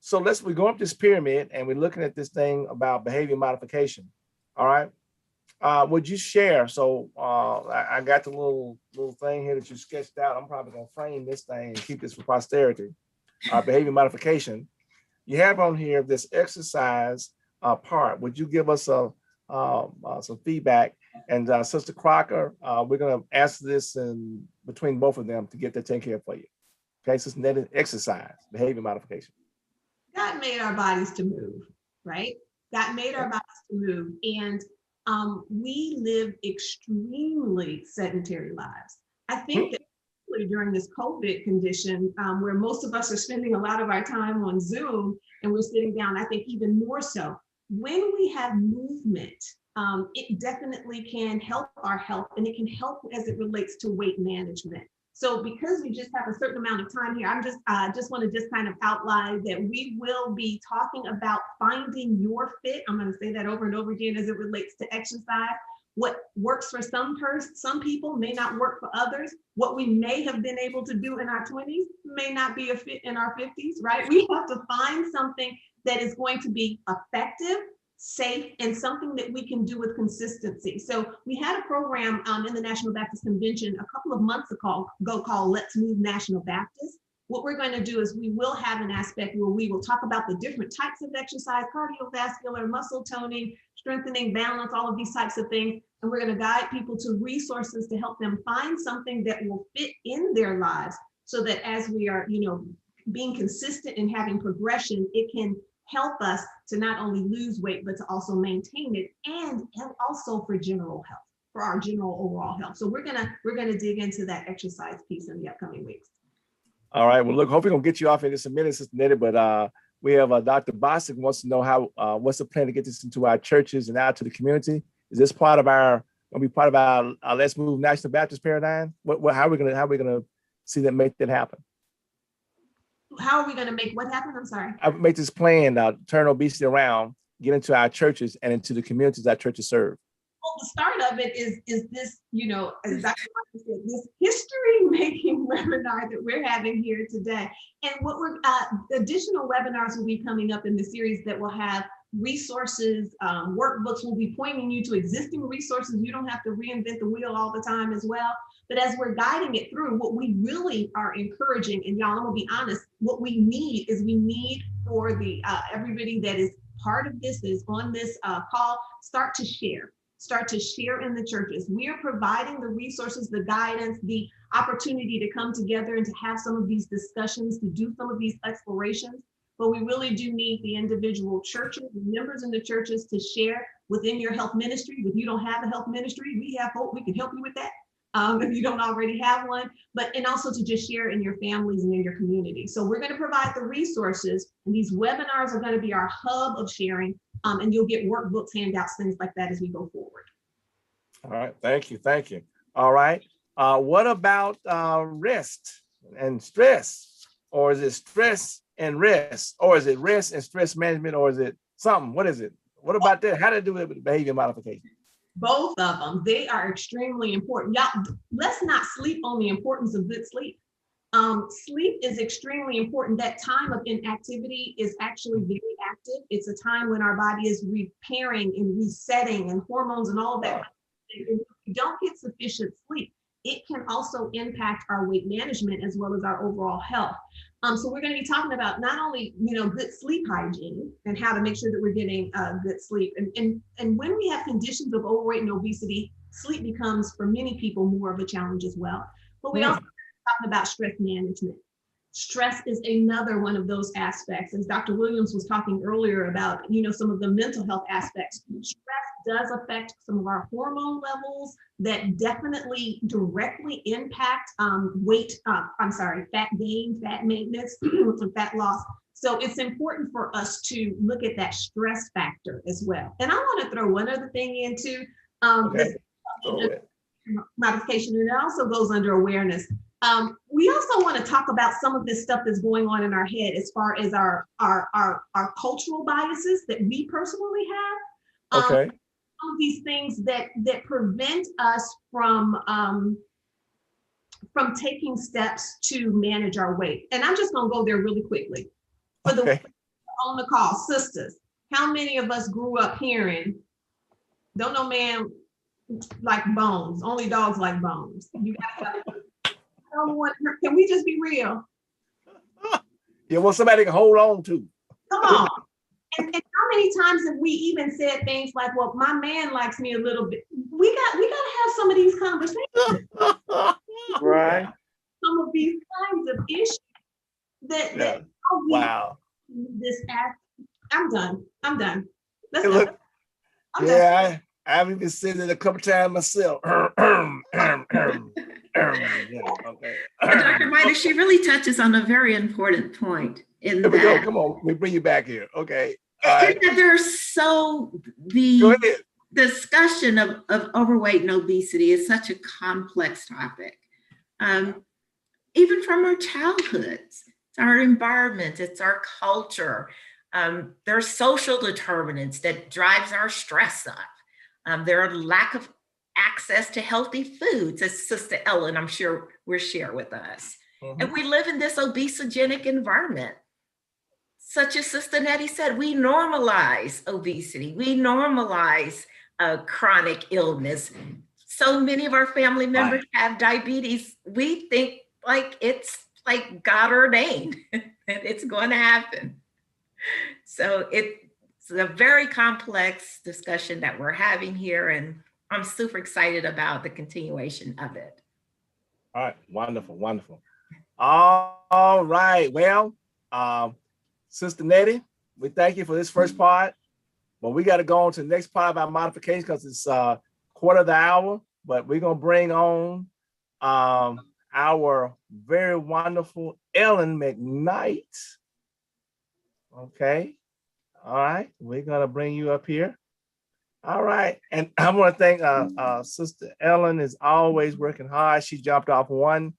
So we go up this pyramid and we're looking at this thing about behavior modification. All right. Would you share? So I got the little thing here that you sketched out. I'm probably going to frame this thing and keep this for posterity. Behavior modification. You have on here this exercise part. Would you give us some feedback? And Sister Crocker, we're going to answer this in between both of them to get that taken care of for you. Okay, so it's exercise, behavior modification. God made our bodies to move, right? God made our bodies to move. And we live extremely sedentary lives. I think that during this COVID condition, where most of us are spending a lot of our time on Zoom and we're sitting down, I think even more so, when we have movement, it definitely can help our health, and it can help as it relates to weight management. So because we just have a certain amount of time here, I'm just want to kind of outline that we will be talking about finding your fit. I'm going to say that over and over again as it relates to exercise. What works for some people may not work for others. What we may have been able to do in our 20s may not be a fit in our 50s, right? We have to find something that is going to be effective, safe, and something that we can do with consistency. So we had a program in the National Baptist Convention a couple of months ago called Let's Move National Baptist. What we're going to do is we will have an aspect where we will talk about the different types of exercise, cardiovascular, muscle toning, strengthening, balance, all of these types of things. And we're going to guide people to resources to help them find something that will fit in their lives, so that as we are, being consistent and having progression, it can help us to not only lose weight, but to also maintain it, and also for general health, for our general overall health. So we're gonna dig into that exercise piece in the upcoming weeks. All right. Well, look, hopefully we'll get you off in just a minute, Sister Nettie, but we have Dr. Bostic wants to know what's the plan to get this into our churches and out to the community. Is this going to be part of our Let's Move National Baptist paradigm? How are we gonna see that, make that happen? How are we going to make what happen? I'm sorry. I make this plan, turn obesity around, get into our churches and into the communities our churches serve. Well, the start of it is this, as Dr. Martin said, this history-making webinar that we're having here today. And what additional webinars will be coming up in the series that will have resources, workbooks. Will be pointing you to existing resources. You don't have to reinvent the wheel all the time as well. But as we're guiding it through, what we really are encouraging, and y'all, I'm gonna be honest, what we need for the everybody that is part of this, is on this call, start to share in the churches. We are providing the resources, the guidance, the opportunity to come together and to have some of these discussions, to do some of these explorations. But we really do need the individual churches, members in the churches, to share within your health ministry. If you don't have a health ministry, we have H.O.P.E. We can help you with that. If you don't already have one, and also to just share in your families and in your community. So we're going to provide the resources, and these webinars are going to be our hub of sharing, and you'll get workbooks, handouts, things like that as we go forward. All right, thank you. All right, what about rest and stress, or is it stress and rest, or is it rest and stress management, or is it something? What is it? What about that? How to do it with behavior modification? Both of them, they are extremely important. Y'all, let's not sleep on the importance of good sleep. Sleep is extremely important. That time of inactivity is actually very active. It's a time when our body is repairing and resetting, and hormones and all of that. If you don't get sufficient sleep, it can also impact our weight management as well as our overall health. So we're going to be talking about not only, good sleep hygiene and how to make sure that we're getting good sleep. And when we have conditions of overweight and obesity, sleep becomes, for many people, more of a challenge as well. But we also talk about stress management. Stress is another one of those aspects. As Dr. Williams was talking earlier about, some of the mental health aspects, stress does affect some of our hormone levels that definitely directly impact fat gain, fat maintenance, and fat loss. So it's important for us to look at that stress factor as well. And I want to throw one other thing into modification, and it also goes under awareness. We also want to talk about some of this stuff that's going on in our head as far as our cultural biases that we personally have. of these things that prevent us from taking steps to manage our weight. And I'm just gonna go there really quickly. For the Okay. on the call, sisters, how many of us grew up hearing, don't no man like bones, only dogs like bones. You gotta have, I don't want, can we just be real? Yeah, well, somebody can hold on to. Come on. And how many times have we even said things like, well, my man likes me a little bit. We gotta have some of these conversations. Right. Some of these kinds of issues that Yeah. how we Wow. this act. I'm done. Let's Hey, go. look, I'm done. yeah, I've even said it a couple times myself. Yeah, okay. And Dr. Minor, she really touches on a very important point in Here we go. that, Come on, we bring you back here. Okay. All in right. that Go the ahead. discussion of overweight and obesity is such a complex topic. Even from our childhoods, it's our environment, it's our culture. There are social determinants that drives our stress up. There are lack of access to healthy foods, as Sister Ellen, I'm sure, will share with us. And we live in this obesogenic environment. Such as Sister Nettie said, we normalize obesity, we normalize chronic illness. So many of our family members have diabetes. We think like it's like God ordained that it's going to happen. So it's a very complex discussion that we're having here, and I'm super excited about the continuation of it. All right, wonderful, wonderful. All right, well, Sister Nettie, we thank you for this first part, but we got to go on to the next part about modifications because it's quarter of the hour, but we're going to bring on our very wonderful Ellen McKnight. Okay, all right, we're going to bring you up here. All right, and I want to thank Sister Ellen is always working hard. She jumped off one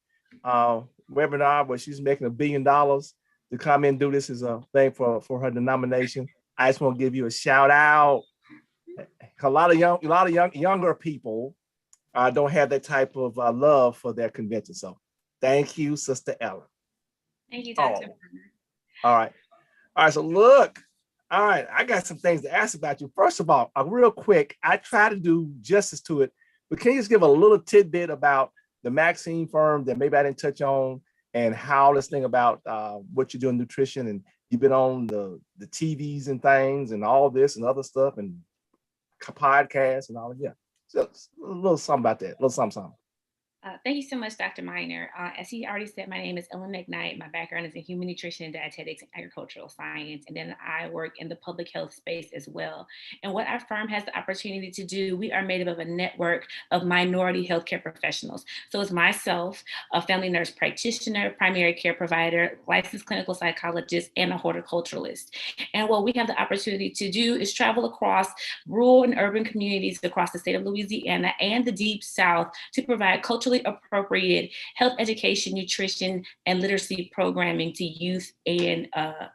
webinar where she's making $1 billion to come in and do this as a thing for her denomination. I just want to give you a shout out. A lot of younger people don't have that type of love for their convention. So thank you, Sister Ellen. Thank you, Dr. All right. So look. All right, I got some things to ask about you. First of all, real quick, I try to do justice to it, but can you just give a little tidbit about the Maxine firm that maybe I didn't touch on, and how this thing about what you do in nutrition, and you've been on the TVs and things and all this and other stuff and podcasts and all of that. Yeah, just a little something about that, a little something. Thank you so much, Dr. Minor. As he already said, my name is Ellen McKnight. My background is in human nutrition and dietetics and agricultural science. And then I work in the public health space as well. And what our firm has the opportunity to do, we are made up of a network of minority healthcare professionals. So it's myself, a family nurse practitioner, primary care provider, licensed clinical psychologist, and a horticulturalist. And what we have the opportunity to do is travel across rural and urban communities across the state of Louisiana and the Deep South to provide culturally appropriate health education, nutrition, and literacy programming to youth and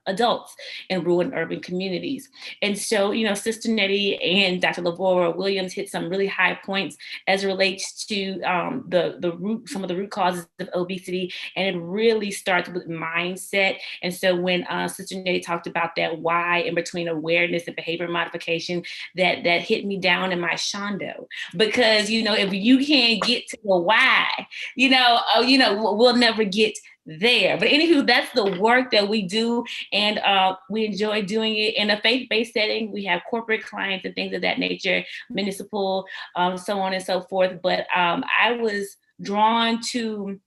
adults in rural and urban communities. And so, Sister Nettie and Dr. Labora Williams hit some really high points as it relates to some of the root causes of obesity, and it really starts with mindset. And so when Sister Nettie talked about that why in between awareness and behavior modification, that hit me down in my shondo, because if you can't get to the why, we'll never get there. But anywho, that's the work that we do, and we enjoy doing it in a faith-based setting. We have corporate clients and things of that nature, municipal, so on and so forth. But I was drawn to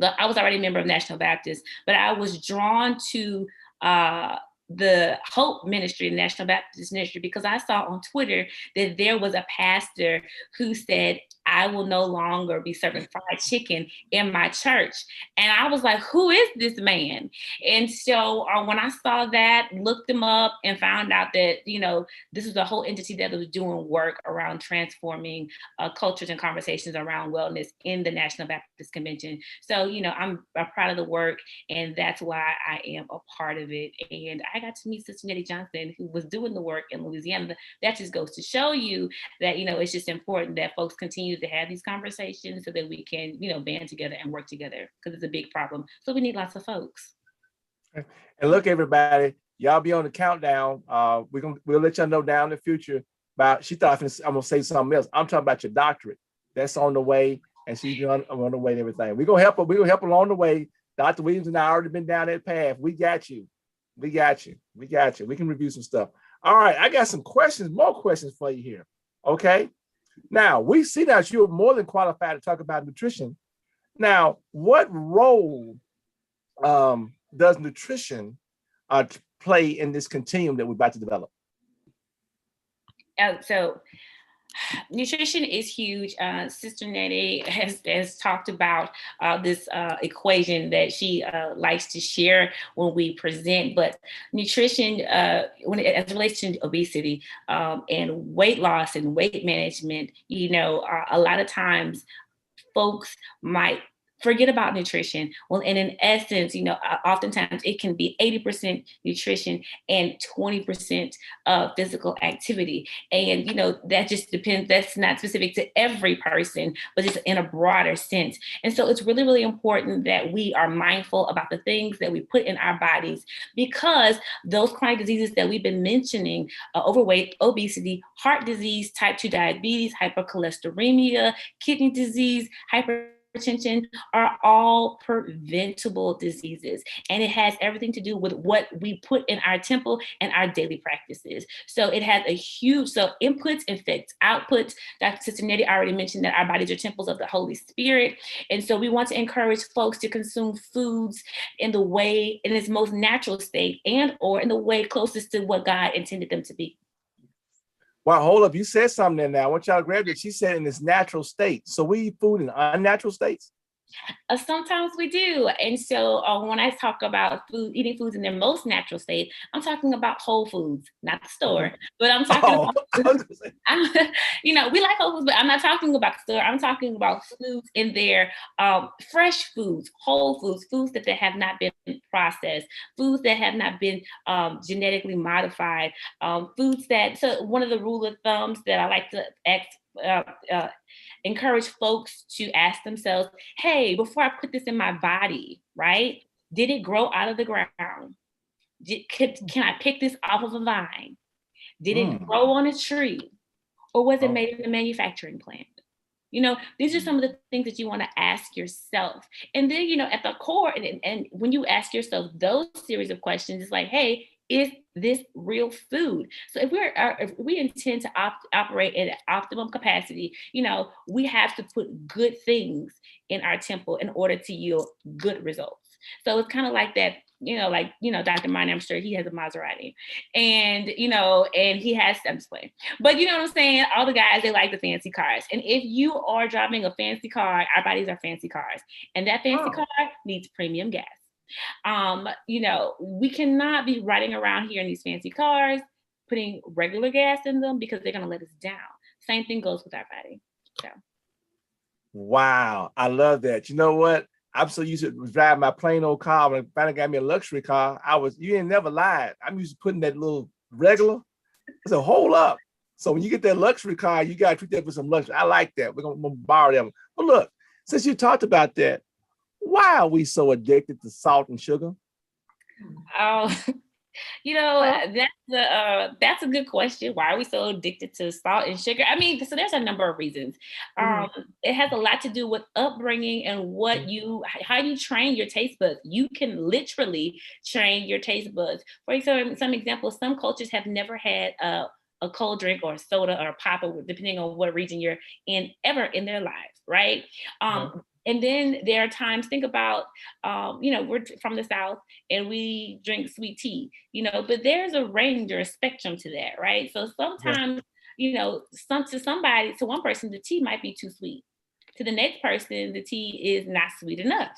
I was already a member of National Baptist, but I was drawn to the H.O.P.E ministry, the National Baptist ministry, because I saw on Twitter that there was a pastor who said, I will no longer be serving fried chicken in my church. And I was like, who is this man? And so when I saw that, looked him up and found out that, this was a whole entity that was doing work around transforming cultures and conversations around wellness in the National Baptist Convention. So, I'm proud of the work, and that's why I am a part of it. And I got to meet Sister Nettie Johnson, who was doing the work in Louisiana. That just goes to show you that, it's just important that folks continue to have these conversations so that we can, band together and work together, because it's a big problem. So we need lots of folks. And look, everybody, y'all be on the countdown. We'll let y'all know down in the future about, she thought I'm gonna say something else. I'm talking about your doctorate. That's on the way, and she's on the way and everything. We're gonna help her. We're gonna help her along the way. Dr. Williams and I already been down that path. We got you. We can review some stuff. All right, I got some questions, more questions for you here. Okay. Now, we see that you're more than qualified to talk about nutrition. Now, what role does nutrition play in this continuum that we're about to develop? So nutrition is huge. Sister Nettie has talked about this equation that she likes to share when we present, but nutrition, when it relates to obesity and weight loss and weight management, a lot of times folks might forget about nutrition. Well, and in essence, oftentimes it can be 80% nutrition and 20% physical activity. And, that just depends. That's not specific to every person, but it's in a broader sense. And so it's really, really important that we are mindful about the things that we put in our bodies, because those chronic diseases that we've been mentioning, overweight, obesity, heart disease, type 2 diabetes, hypercholesteremia, kidney disease, hypertension, are all preventable diseases. And it has everything to do with what we put in our temple and our daily practices. So it has a huge, inputs affect outputs. Dr. Sister Nettie already mentioned that our bodies are temples of the Holy Spirit. And so we want to encourage folks to consume foods in its most natural state, and or in the way closest to what God intended them to be. Wow, hold up. You said something there now. I want y'all to grab it. She said in its natural state. So we eat food in unnatural states? Sometimes we do. And so when I talk about eating foods in their most natural state, I'm talking about whole foods, not the store, but I'm talking about, we like whole foods, but I'm not talking about the store. I'm talking about foods in their fresh foods, whole foods, foods that have not been processed, foods that have not been genetically modified, foods so one of the rule of thumbs that I like to encourage folks to ask themselves, hey, before I put this in my body, right? Did it grow out of the ground? Can I pick this off of a vine? Did it grow on a tree? Or was it made in a manufacturing plant? These are some of the things that you want to ask yourself. And then, at the core, and when you ask yourself those series of questions, it's like, hey, is this real food? So if we intend to operate at optimum capacity, we have to put good things in our temple in order to yield good results. So it's kind of like that, Dr. Minor, I'm sure he has a Maserati, and he has, I'm just playing, but you know what I'm saying? All the guys, they like the fancy cars. And if you are driving a fancy car, our bodies are fancy cars, and that fancy car needs premium gas. We cannot be riding around here in these fancy cars, putting regular gas in them, because they're going to let us down. Same thing goes with our body. So. Wow. I love that. You know what? I'm so used to driving my plain old car. When I finally got me a luxury car, you ain't never lied. I'm used to putting that little regular. It's a hold up. So when you get that luxury car, you got to treat that for some luxury. I like that. We're going to borrow them. But look, since you talked about that, why are we so addicted to salt and sugar? Oh, that's a good question. Why are we so addicted to salt and sugar? I mean, so there's a number of reasons. It has a lot to do with upbringing and how you train your taste buds. You can literally train your taste buds. For example, some examples, some cultures have never had a cold drink or soda or pop, depending on what region you're in, ever in their lives, right? And then there are times, think about, we're from the South and we drink sweet tea, but there's a range or a spectrum to that, right? So sometimes, you know, to one person, the tea might be too sweet. To the next person, the tea is not sweet enough.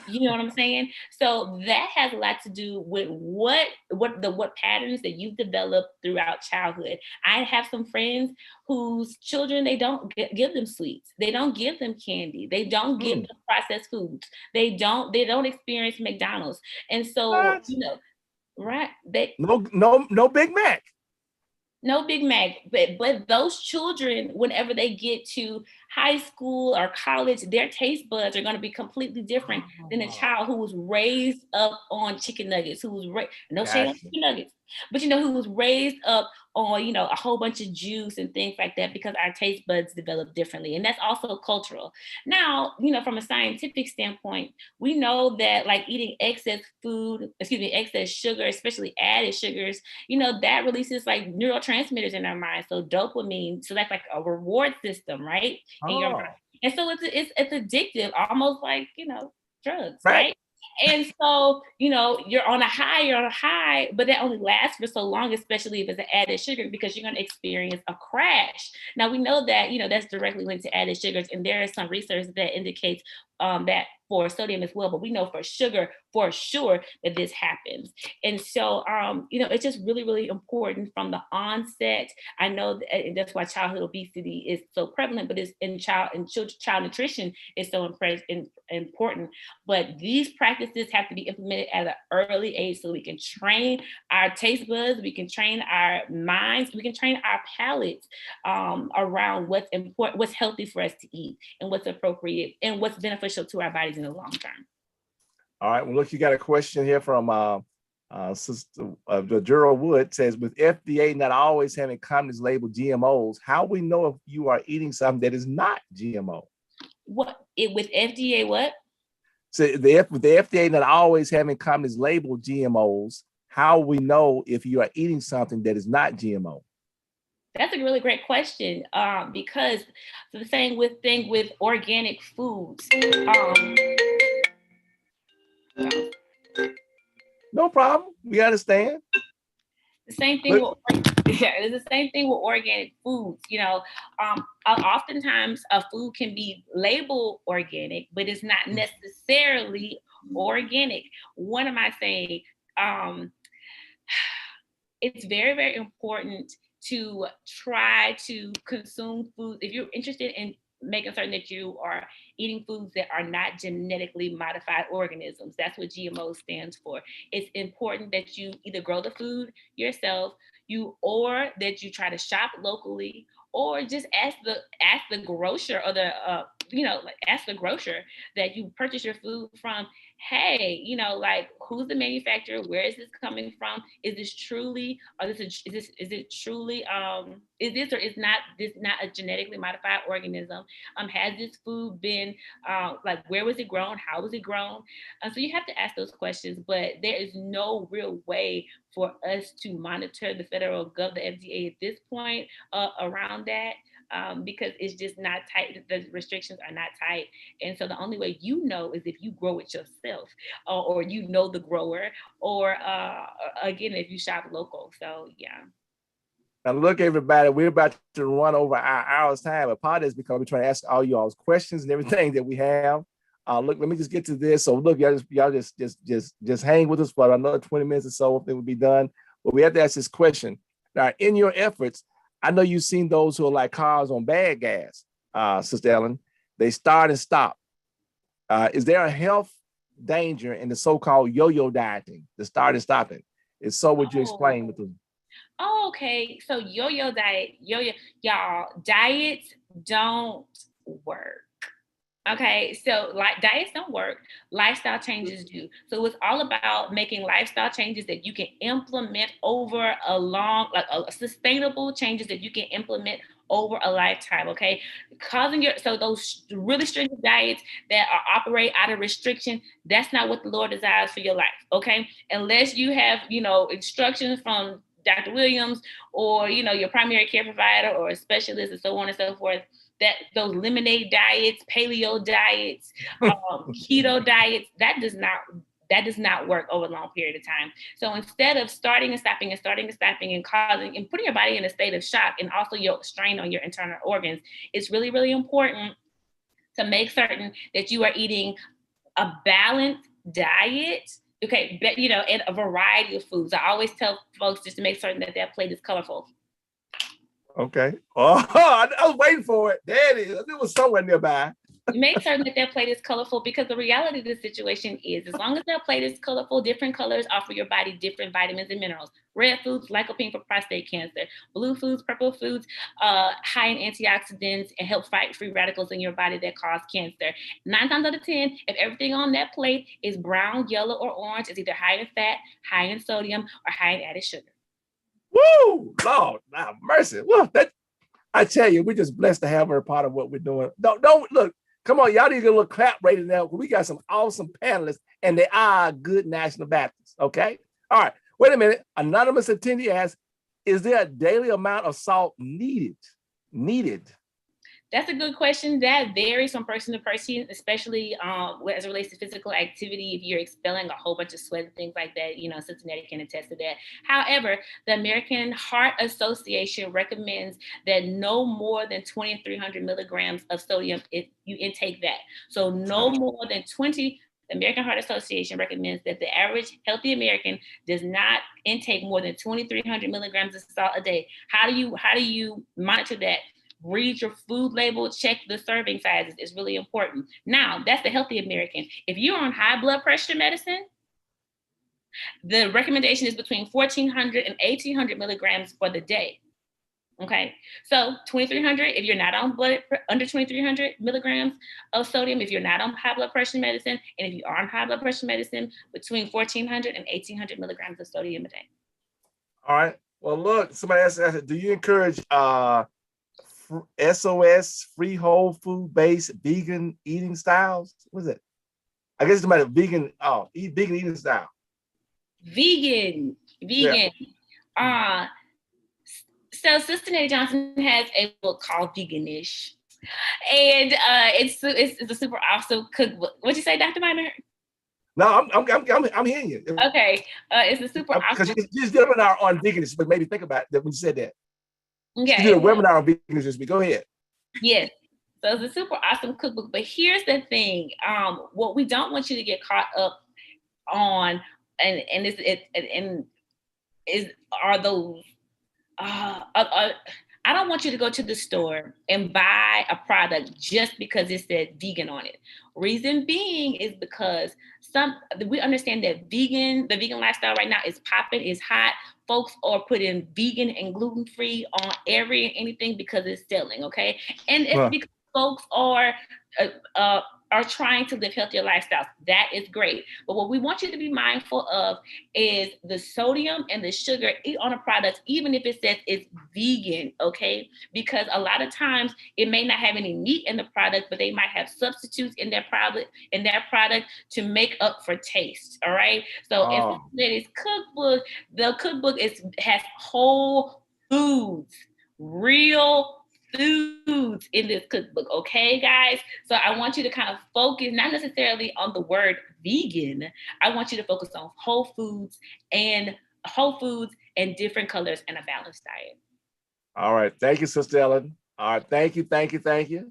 You know what I'm saying? So that has a lot to do with what patterns that you've developed throughout childhood. I have some friends whose children, they don't give them sweets. They don't give them candy. They don't give them processed foods. They don't experience McDonald's. And so, What? you know, right? No Big Mac. No Big Mac, but those children, whenever they get to high school or college, their taste buds are going to be completely different than a child who was raised up on chicken nuggets, who was no shade on chicken nuggets, but you know, who was raised up on, you know, a whole bunch of juice and things like that, because our taste buds develop differently, and that's also cultural. Now, you know, from a scientific standpoint, we know that like eating excess sugar, especially added sugars, you know, that releases like neurotransmitters in our mind. So dopamine, so that's like a reward system, right? In your mind. And so it's addictive, almost like, you know, drugs, right? And so, you know, you're on a high, but that only lasts for so long, especially if it's an added sugar, because you're going to experience a crash. Now, we know that, you know, that's directly linked to added sugars. And there is some research that indicates that for sodium as well, but we know for sugar for sure that this happens. And so, you know, it's just really, really important from the onset. I know that's why childhood obesity is so prevalent, but it's in child nutrition is so important. But these practices have to be implemented at an early age so we can train our taste buds, we can train our minds, we can train our palates around what's important, what's healthy for us to eat, and what's appropriate and what's beneficial to our bodies in the long term. All right. Well, look, you got a question here from Sister Gerald Wood. Says, with FDA not always having companies labeled GMOs, how we know if you are eating something that is not GMO? With FDA, what? So with the FDA not always having companies labeled GMOs, how we know if you are eating something that is not GMO? That's a really great question, because the same thing with organic foods. No problem. We understand. The same thing it's the same thing with organic foods. You know, oftentimes a food can be labeled organic, but it's not necessarily organic. What am I saying? It's very, very important to try to consume food. If you're interested in making certain that you are eating foods that are not genetically modified organisms, that's what GMO stands for. It's important that you either grow the food yourself, or that you try to shop locally, or just ask the grocer, or ask the grocer that you purchase your food from, hey, you know, like, who's the manufacturer? Where is this coming from? Is this truly, or is it truly, is this or is not this not a genetically modified organism? Has this food been, where was it grown? How was it grown? So you have to ask those questions, but there is no real way for us to monitor the federal government, the FDA at this point around that. Because it's just not tight. The restrictions are not tight. And so the only way you know is if you grow it yourself, or you know the grower, or again, if you shop local. So, yeah. Now, look, everybody, we're about to run over our hour's time, but part of this because we're trying to ask all y'all's questions and everything that we have. Look, let me just get to this. So, look, y'all just hang with us for another 20 minutes or so. It will be done. But we have to ask this question. Now, in your efforts, I know you've seen those who are like cars on bad gas, Sister Ellen. They start and stop. Is there a health danger in the so-called yo-yo dieting, the start and stopping? If so, would you explain with them? Oh, okay. So yo-yo diet, y'all, diets don't work. Okay, so like diets don't work, lifestyle changes do. So it's all about making lifestyle changes that you can implement over a sustainable changes that you can implement over a lifetime. Okay, so those really strict diets that operate out of restriction, that's not what the Lord desires for your life. Okay, unless you have, you know, instructions from Dr. Williams, or, you know, your primary care provider or a specialist, and so on and so forth. That those lemonade diets, paleo diets, keto diets, that That does not work over a long period of time. So instead of starting and stopping and starting and stopping and causing and putting your body in a state of shock and also your strain on your internal organs, it's really, really important to make certain that you are eating a balanced diet, okay, but, you know, and a variety of foods. I always tell folks just to make certain that their plate is colorful. Okay. Oh, I was waiting for it. There it is. It was somewhere nearby. Make certain that their plate is colorful, because the reality of the situation is, as long as their plate is colorful, different colors offer your body different vitamins and minerals. Red foods, lycopene for prostate cancer. Blue foods, purple foods, high in antioxidants and help fight free radicals in your body that cause cancer. 9 times out of 10, if everything on that plate is brown, yellow, or orange, it's either high in fat, high in sodium, or high in added sugar. Woo! Lord, now mercy. Well, that, I tell you, we're just blessed to have her part of what we're doing. Don't look. Come on, y'all need to get a little clap rating now. We got some awesome panelists, and they are good National Baptists. Okay. All right. Wait a minute. Anonymous attendee asks, is there a daily amount of salt needed? That's a good question. That varies from person to person, especially as it relates to physical activity. If you're expelling a whole bunch of sweat and things like that, you know, Cincinnati can attest to that. However, the American Heart Association recommends that no more than 2,300 milligrams of sodium if you intake that. So no more than 20. The American Heart Association recommends that the average healthy American does not intake more than 2,300 milligrams of salt a day. How do you monitor that? Read your food label, check the serving sizes. It's really important. Now, that's the healthy American. If you're on high blood pressure medicine, the recommendation is between 1,400 and 1,800 milligrams for the day. Okay, so 2,300 if you're not on under 2,300 milligrams of sodium, if you're not on high blood pressure medicine, and if you are on high blood pressure medicine, between 1,400 and 1,800 milligrams of sodium a day. All right. Well, look, somebody else asked, do you encourage SOS free whole food based vegan eating styles? What is it? I guess it's about a vegan vegan eating style. Vegan. Yeah. So Sister Nettie Johnson has a book called Veganish, and it's a super awesome cookbook. What'd you say, Dr. Miner? No, I'm hearing you. Okay, it's a super awesome. Because you just did a webinar on veganism, but maybe think about that when you said that. Okay. You did a webinar on veganism this week. Go ahead. Yes. So it's a super awesome cookbook. But here's the thing: what we don't want you to get caught up on, are those. I don't want you to go to the store and buy a product just because it said vegan on it. Reason being is because we understand that the vegan lifestyle right now is popping, is hot. Folks are putting vegan and gluten-free on anything because it's selling, okay? And it's because folks are trying to live healthier lifestyles. That is great. But what we want you to be mindful of is the sodium and the sugar on a product, even if it says it's vegan, okay? Because a lot of times it may not have any meat in the product, but they might have substitutes in their product to make up for taste, all right? So in this cookbook, the cookbook has whole foods, real foods in this cookbook, okay, guys? So I want you to kind of focus, not necessarily on the word vegan. I want you to focus on whole foods and different colors and a balanced diet. All right. Thank you, Sister Ellen. All right. Thank you.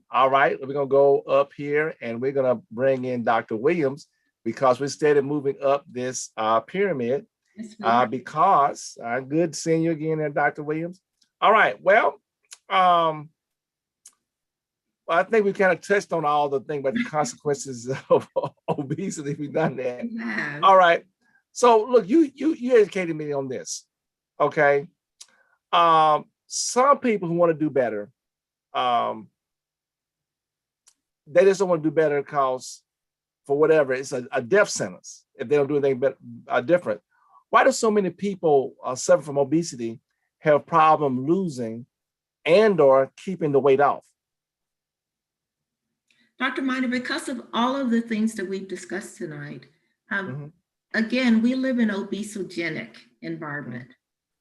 All right. We're going to go up here and we're going to bring in Dr. Williams because we started moving up this pyramid because good seeing you again there, Dr. Williams. All right. Well, I think we kind of touched on all the things about the consequences of obesity. We've done that. Yeah. All right. So look, you educated me on this. Okay. Some people who want to do better, they just don't want to do better because for whatever, it's a death sentence if they don't do anything different. Why do so many people suffer from obesity have problem losing and or keeping the weight off? Dr. Miner, because of all of the things that we've discussed tonight, again, we live in an obesogenic environment.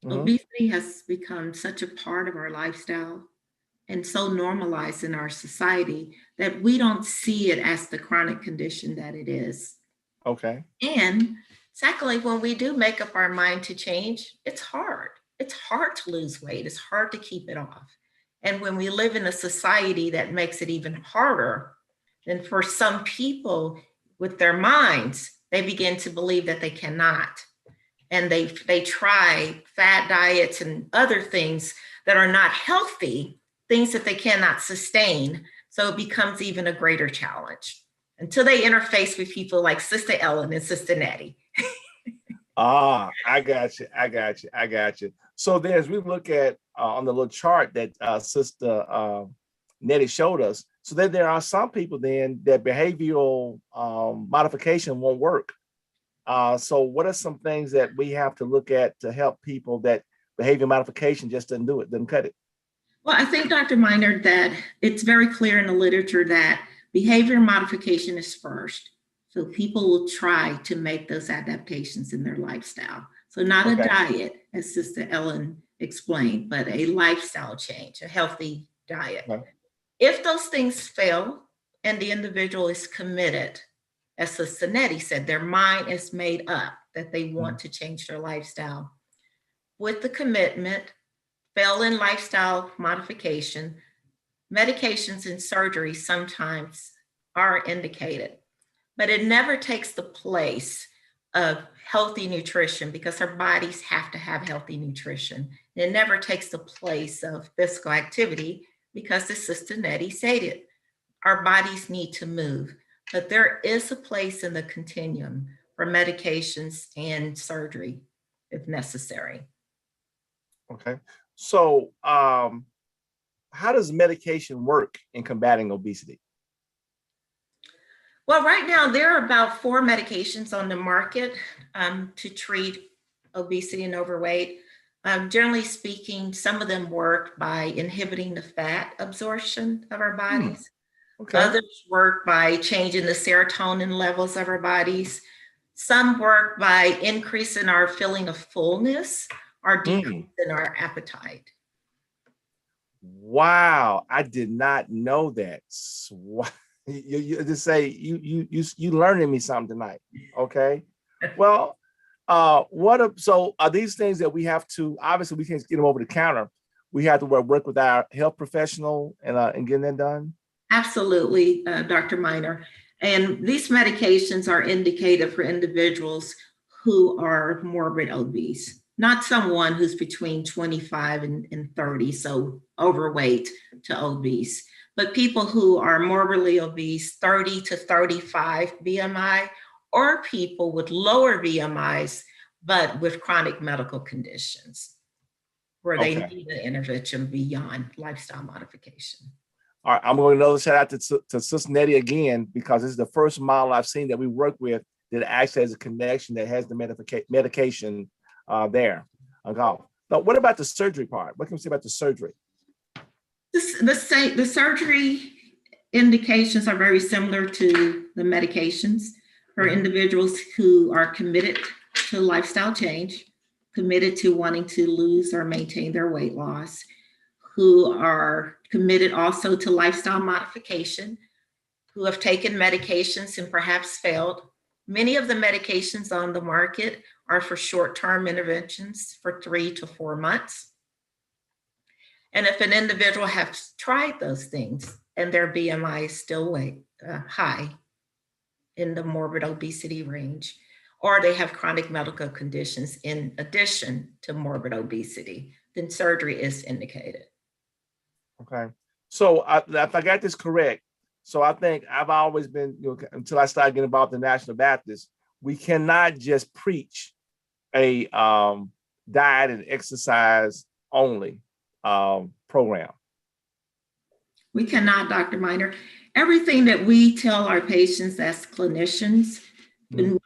Obesity has become such a part of our lifestyle and so normalized in our society that we don't see it as the chronic condition that it is. Okay. And secondly, when we do make up our mind to change, it's hard. It's hard to lose weight. It's hard to keep it off. And when we live in a society that makes it even harder, then for some people with their minds, they begin to believe that they cannot. And they try fat diets and other things that are not healthy, things that they cannot sustain. So it becomes even a greater challenge until they interface with people like Sister Ellen and Sister Nettie. I got you. I got you. I got you. So then as we look at on the little chart that Sister Nettie showed us, so that there are some people then that behavioral modification won't work. So what are some things that we have to look at to help people that behavior modification just doesn't do it, doesn't cut it? Well, I think, Dr. Miner, that it's very clear in the literature that behavior modification is first. So people will try to make those adaptations in their lifestyle. So not a diet, as Sister Ellen explained, but a lifestyle change, a healthy diet. Okay. If those things fail and the individual is committed, as Sister Nettie said, their mind is made up that they want to change their lifestyle. With the commitment, fail in lifestyle modification, medications and surgery sometimes are indicated, but it never takes the place of healthy nutrition because our bodies have to have healthy nutrition. It never takes the place of physical activity because, as Sister Nettie stated, our bodies need to move. But there is a place in the continuum for medications and surgery if necessary. Okay. So how does medication work in combating obesity? Well, right now there are about 4 medications on the market to treat obesity and overweight. Generally speaking, some of them work by inhibiting the fat absorption of our bodies. Okay. Others work by changing the serotonin levels of our bodies. Some work by increasing our feeling of fullness or decreasing our appetite. Wow, I did not know that. You just say you learning me something tonight. Okay. Well, so are these things that we have to, obviously we can't get them over the counter. We have to work with our health professional and getting that done? Absolutely, Dr. Miner. And these medications are indicated for individuals who are morbid obese, not someone who's between 25 and 30, so overweight to obese, but people who are morbidly obese, 30 to 35 BMI, or people with lower BMIs, but with chronic medical conditions where they need an intervention beyond lifestyle modification. All right, I'm going to shout out to Sister Nettie again, because this is the first model I've seen that we work with that actually has a connection that has the medication there. Now, what about the surgery part? What can we say about the surgery? The surgery indications are very similar to the medications for individuals who are committed to lifestyle change, committed to wanting to lose or maintain their weight loss, who are committed also to lifestyle modification, who have taken medications and perhaps failed. Many of the medications on the market are for short-term interventions for 3 to 4 months. And if an individual has tried those things and their BMI is still high in the morbid obesity range, or they have chronic medical conditions in addition to morbid obesity, then surgery is indicated. Okay. So if I got this correct, so I think I've always been, until I started getting involved in the National Baptist, we cannot just preach a diet and exercise only program. We cannot, Dr. Miner. Everything that we tell our patients as clinicians, when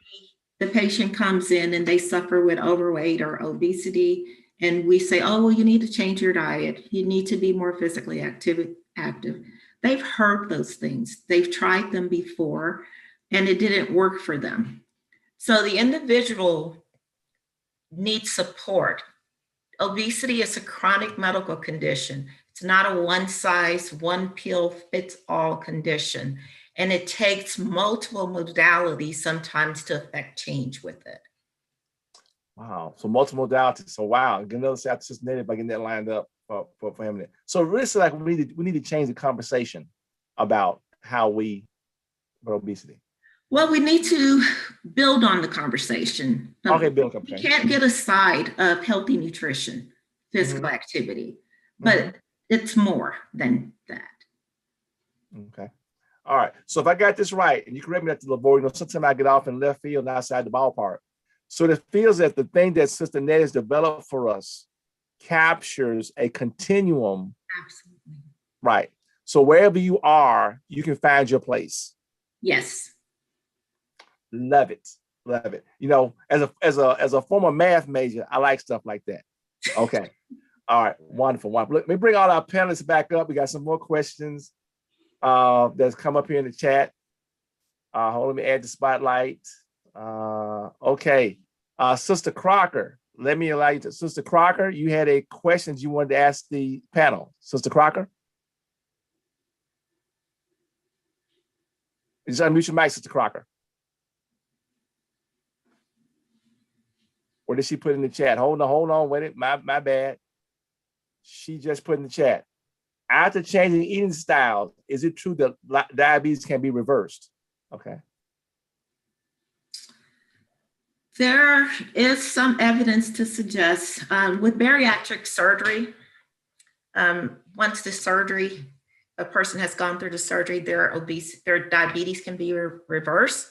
the patient comes in and they suffer with overweight or obesity, and we say, oh, well, you need to change your diet. You need to be more physically active. They've heard those things. They've tried them before, and it didn't work for them. So the individual needs support. Obesity is a chronic medical condition. It's not a one size, one pill fits all condition. And it takes multiple modalities sometimes to affect change with it. Wow. So multiple modalities. So wow. Get another South Cincinnati by getting that lined up for him. So really, it's like we need to change the conversation about how we about obesity. Well, we need to build on the conversation. Okay, Bill. Okay. We can't get aside of healthy nutrition, physical activity, but it's more than that. Okay. All right. So if I got this right, and you correct me, Dr. LaVoy, sometimes I get off in left field and outside the ballpark. So it feels that the thing that Sister Nettie has developed for us captures a continuum. Absolutely. Right. So wherever you are, you can find your place. Yes. Love it. Love it. As a former math major, I like stuff like that. Okay. All right. Wonderful. Let me bring all our panelists back up. We got some more questions that's come up here in the chat. Let me add the spotlight. Okay. Sister Crocker, let me allow you to. Sister Crocker, you had a question you wanted to ask the panel. Sister Crocker? Just unmute your mic, Sister Crocker. Or did she put in the chat? Hold on, wait it. My bad. She just put in the chat. After changing eating styles, is it true that diabetes can be reversed? Okay. There is some evidence to suggest with bariatric surgery, once the surgery, a person has gone through the surgery, their diabetes can be reversed.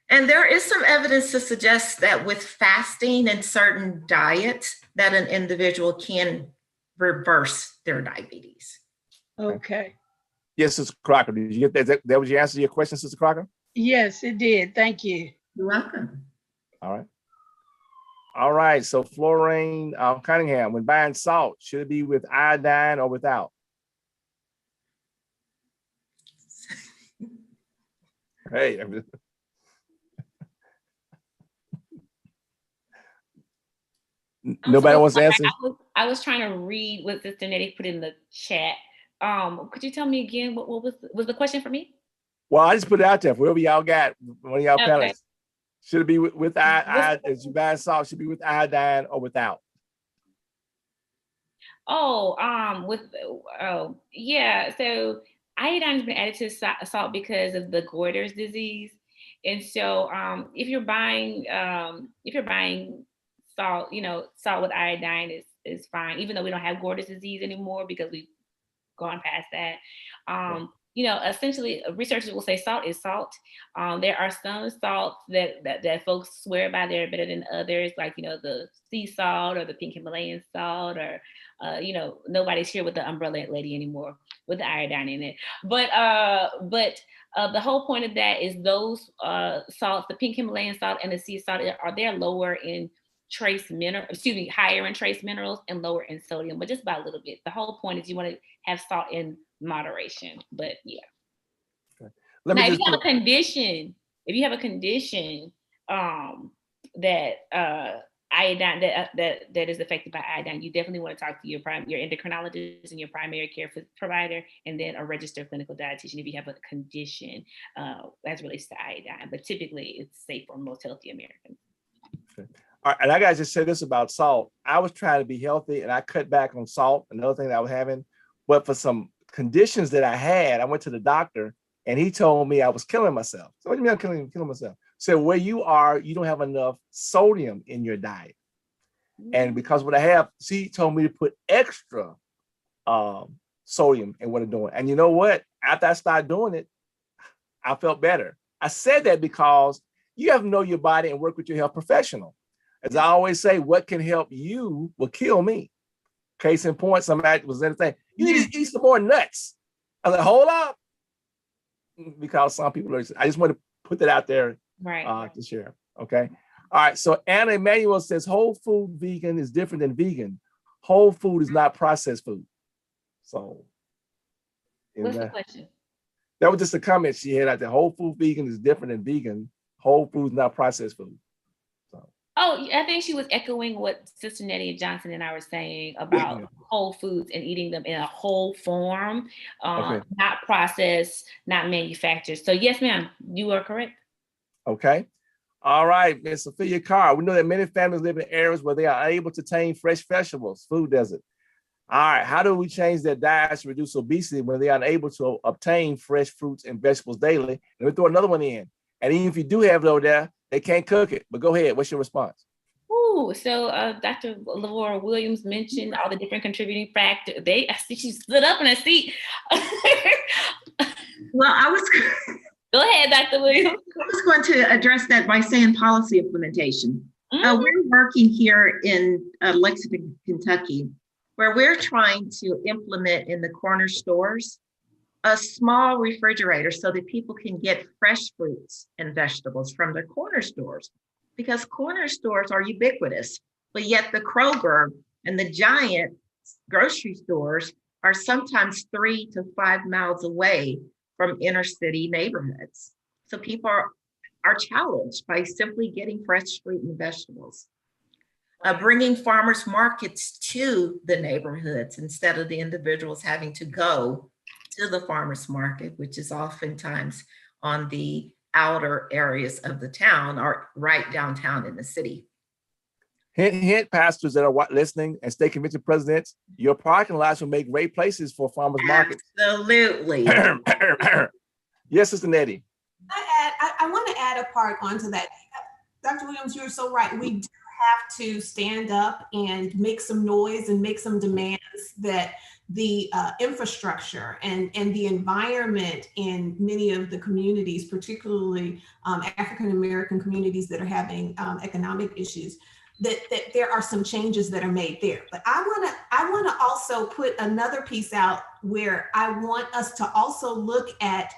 And there is some evidence to suggest that with fasting and certain diets, that an individual can reverse their diabetes. Okay. Yes, Sister Crocker, did you get that? That was your answer to your question, Sister Crocker? Yes, it did. Thank you. You're welcome. All right. So Florine Cunningham, when buying salt, should it be with iodine or without? Hey. Nobody wants to answer? I was trying to read what Sister Nettie put in the chat. Could you tell me again what was the question for me? Well, I just put it out there for whoever y'all got, one of y'all panelists. Should it be with iodine? As you buy salt, should it be with iodine or without? Yeah. So iodine has been added to salt because of the Goiter's disease, and so if you're buying salt, salt with iodine is fine, even though we don't have Goiter's disease anymore because we've gone past that. Essentially, researchers will say salt is salt. There are some salts that folks swear by they're better than others, like the sea salt or the pink Himalayan salt, or nobody's here with the umbrella lady anymore with the iodine in it. But the whole point of that is those salts, the pink Himalayan salt and the sea salt, they're lower in higher in trace minerals and lower in sodium, but just by a little bit. The whole point is you want to have salt in moderation, but yeah. Okay. If you have a condition that iodine that is affected by iodine, you definitely want to talk to your endocrinologist and your primary care provider, and then a registered clinical dietitian if you have a condition as relates to iodine. But typically, it's safe for most healthy Americans. Okay. All right, and I gotta just say this about salt. I was trying to be healthy, and I cut back on salt. Another thing that I was having, but for some conditions that I had, I went to the doctor, and he told me I was killing myself. So what do you mean I'm killing myself? So where you are, you don't have enough sodium in your diet. And because what I have, he told me to put extra sodium in what I'm doing. And you know what? After I started doing it, I felt better. I said that because you have to know your body and work with your health professional. As I always say, what can help you will kill me. Case in point, somebody was saying, you need to eat some more nuts. I was like, hold up. Because some people are, I just want to put that out there to share. Okay. All right. So Anna Emanuel says whole food vegan is different than vegan. Whole food is not processed food. So what's the question? That was just a comment she had out there. Whole food vegan is different than vegan. Whole food is not processed food. So. Oh, I think she was echoing what Sister Nettie Johnson and I were saying about whole foods and eating them in a whole form, Okay. not processed, not manufactured. So yes, ma'am, you are correct. Okay. All right, Ms. Sophia Carr. We know that many families live in areas where they are unable to attain fresh vegetables, food desert. All right, how do we change their diets to reduce obesity when they are unable to obtain fresh fruits and vegetables daily? Let me throw another one in. And even if you do have it over there, they can't cook it. But go ahead. What's your response? Ooh, so Dr. Laura Williams mentioned all the different contributing factors. I see she stood up in her seat. Well, Go ahead, Dr. Williams. I was going to address that by saying policy implementation. We're working here in Lexington, Kentucky, where we're trying to implement in the corner stores a small refrigerator so that people can get fresh fruits and vegetables from their corner stores, because corner stores are ubiquitous, but yet the Kroger and the giant grocery stores are sometimes 3 to 5 miles away from inner city neighborhoods. So people are challenged by simply getting fresh fruit and vegetables. Bringing farmers markets to the neighborhoods instead of the individuals having to go to the farmers market, which is oftentimes on the outer areas of the town or right downtown in the city. Hint, hint, pastors that are listening and state convention presidents, your parking lots will make great places for farmers markets. Absolutely. Yes, Sister Nettie. I want to add a part onto that. Dr. Williams, you're so right. We do have to stand up and make some noise and make some demands that the infrastructure and the environment in many of the communities, particularly African-American communities that are having economic issues, that there are some changes that are made there. But I want to also put another piece out where I want us to also look at,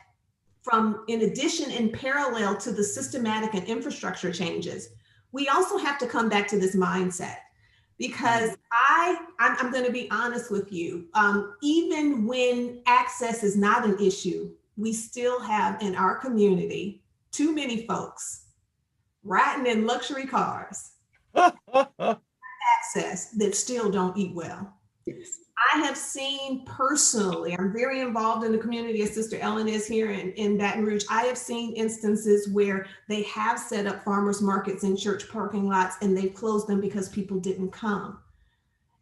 from, in addition, in parallel to the systematic and infrastructure changes, we also have to come back to this mindset, because I'm going to be honest with you. Even when access is not an issue, we still have in our community too many folks riding in luxury cars access that still don't eat well. I have seen personally, I'm very involved in the community as Sister Ellen is here in Baton Rouge. I have seen instances where they have set up farmers markets in church parking lots and they've closed them because people didn't come.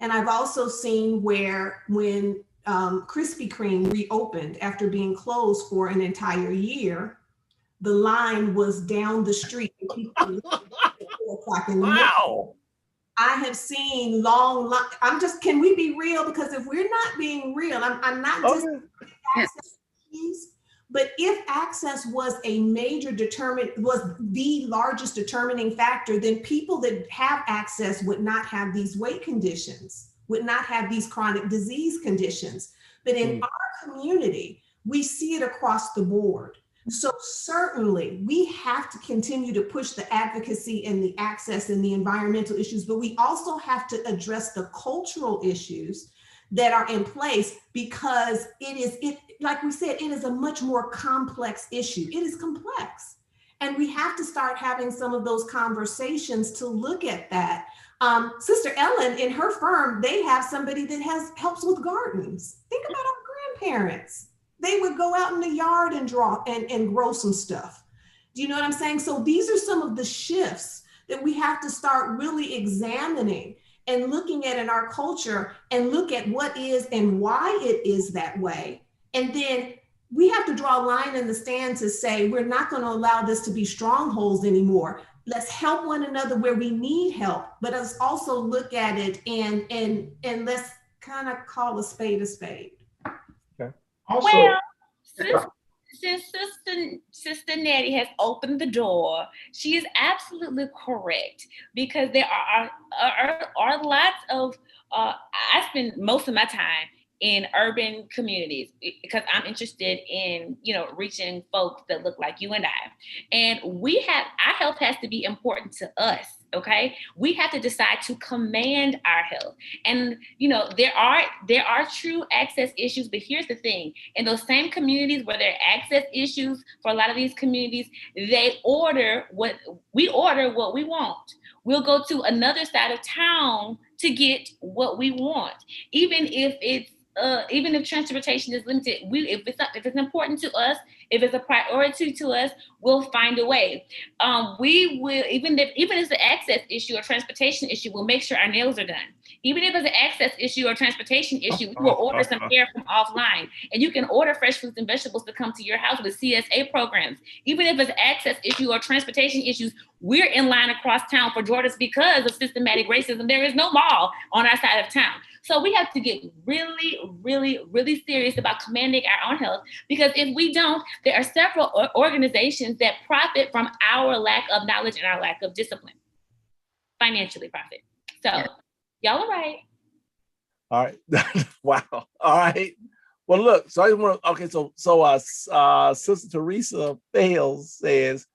And I've also seen where when Krispy Kreme reopened after being closed for an entire year, the line was down the street. And people at 4 o'clock in the morning. Wow. I have seen long lines. Can we be real? Because if we're not being real, I'm not just access issues, but if access was a major was the largest determining factor, then people that have access would not have these weight conditions, would not have these chronic disease conditions. But in our community, we see it across the board. So certainly we have to continue to push the advocacy and the access and the environmental issues, but we also have to address the cultural issues that are in place, because like we said, it is a much more complex issue. It is complex. And we have to start having some of those conversations to look at that. Sister Ellen, in her firm, they have somebody that helps with gardens. Think about our grandparents. They would go out in the yard and grow some stuff. Do you know what I'm saying? So these are some of the shifts that we have to start really examining and looking at in our culture, and look at what is and why it is that way. And then we have to draw a line in the sand to say, we're not going to allow this to be strongholds anymore. Let's help one another where we need help, but let's also look at it and let's kind of call a spade a spade. Also, well, since Sister Nettie has opened the door, she is absolutely correct, because there are lots of, I spend most of my time in urban communities because I'm interested in, reaching folks that look like you and I. And our health has to be important to us. Okay, we have to decide to command our health. And, there are true access issues, but here's the thing. In those same communities where there are access issues, for a lot of these communities, we order what we want. we'll go to another side of town to get what we want, even if transportation is limited. If it's important to us, if it's a priority to us, we'll find a way. We will, even if it's an access issue or transportation issue, we'll make sure our nails are done. Even if it's an access issue or transportation issue, we will order some hair from offline. And you can order fresh fruits and vegetables to come to your house with CSA programs. Even if it's an access issue or transportation issues, we're in line across town for Jordans because of systematic racism. There is no mall on our side of town. So we have to get really, really, really serious about commanding our own health, because if we don't, there are several organizations that profit from our lack of knowledge and our lack of discipline, financially profit. So y'all are right. All right. Wow. All right. Well, look, so I just want to, okay, so Sister Teresa Fails says,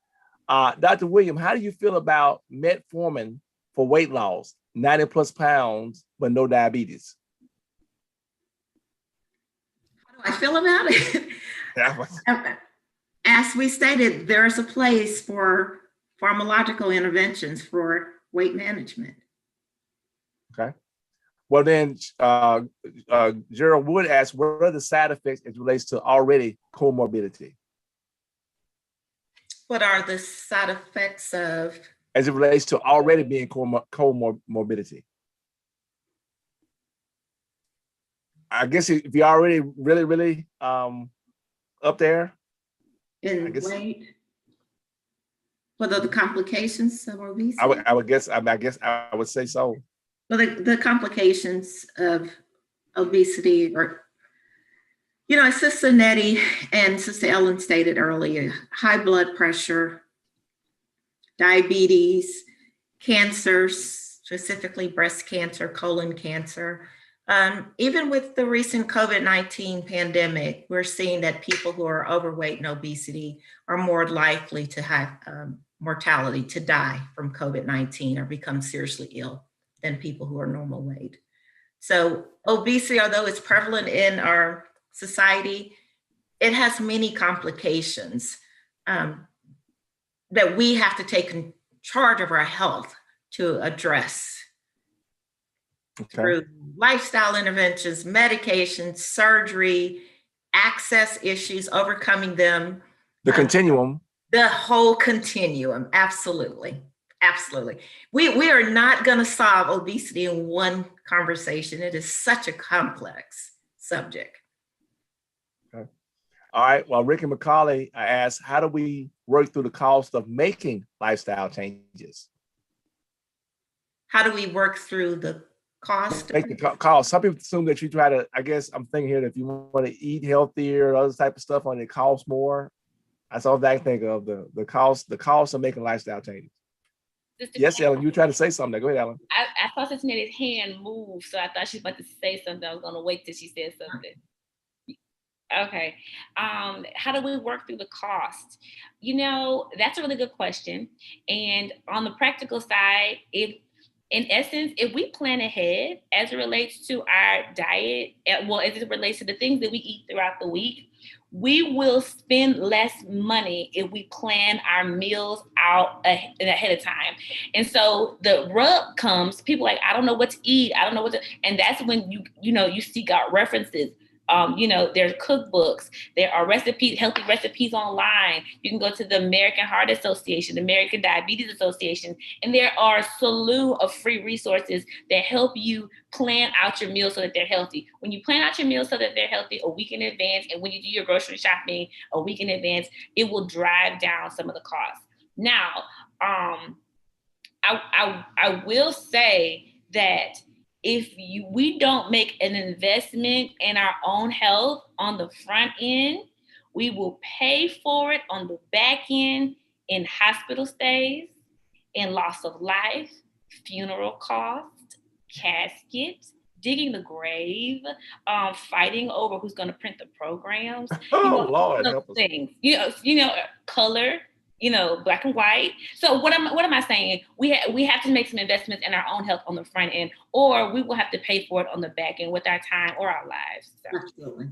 Dr. William, how do you feel about metformin for weight loss, 90 plus pounds, but no diabetes? How do I feel about it? As we stated, there's a place for pharmacological interventions for weight management. Okay. Well, then Gerald Wood asked, what are the side effects as it relates to already comorbidity? What are the side effects of? As it relates to already being comorbidity. I guess if you're already really, really up there. In weight? What are the complications of obesity? I guess I would say so. Well, the complications of obesity are, as Sister Nettie and Sister Ellen stated earlier, high blood pressure, diabetes, cancers, specifically breast cancer, colon cancer. Even with the recent COVID-19 pandemic, we're seeing that people who are overweight and obesity are more likely to have mortality, to die from COVID-19 or become seriously ill than people who are normal weight. So obesity, although it's prevalent in our society, it has many complications that we have to take charge of our health to address through lifestyle interventions, medications, surgery, access issues, overcoming them. The continuum. The whole continuum, absolutely. Absolutely. We are not going to solve obesity in one conversation. It is such a complex subject. Okay. All right. Well, Ricky McCauley asked, how do we work through the cost of making lifestyle changes? How do we work through the cost? Make the cost. Some people assume that you try to, I guess I'm thinking here that if you want to eat healthier, other type of stuff, it costs more. That's all I think of, the cost of making lifestyle changes. Yes, Ellen, you were trying to say something. Go ahead, Ellen. I saw Sister Nettie's hand move, so I thought she was about to say something. I was going to wait till she said something. Okay. How do we work through the cost? That's a really good question. And on the practical side, in essence, if we plan ahead as it relates to our diet, as it relates to the things that we eat throughout the week, we will spend less money if we plan our meals out ahead of time. And so the rub comes, people like, I don't know what to eat. I don't know what to, and that's when you seek out references. There's cookbooks, there are healthy recipes online. You can go to the American Heart Association, the American Diabetes Association, and there are a slew of free resources that help you plan out your meals so that they're healthy. When you plan out your meals so that they're healthy a week in advance, and when you do your grocery shopping a week in advance, it will drive down some of the costs. Now, I will say that if we don't make an investment in our own health on the front end, we will pay for it on the back end in hospital stays, in loss of life, funeral costs, caskets, digging the grave, fighting over who's going to print the programs. Lord, help us. Things. Color. Black and white. So what am I saying? We have to make some investments in our own health on the front end, or we will have to pay for it on the back end with our time or our lives. So. Absolutely.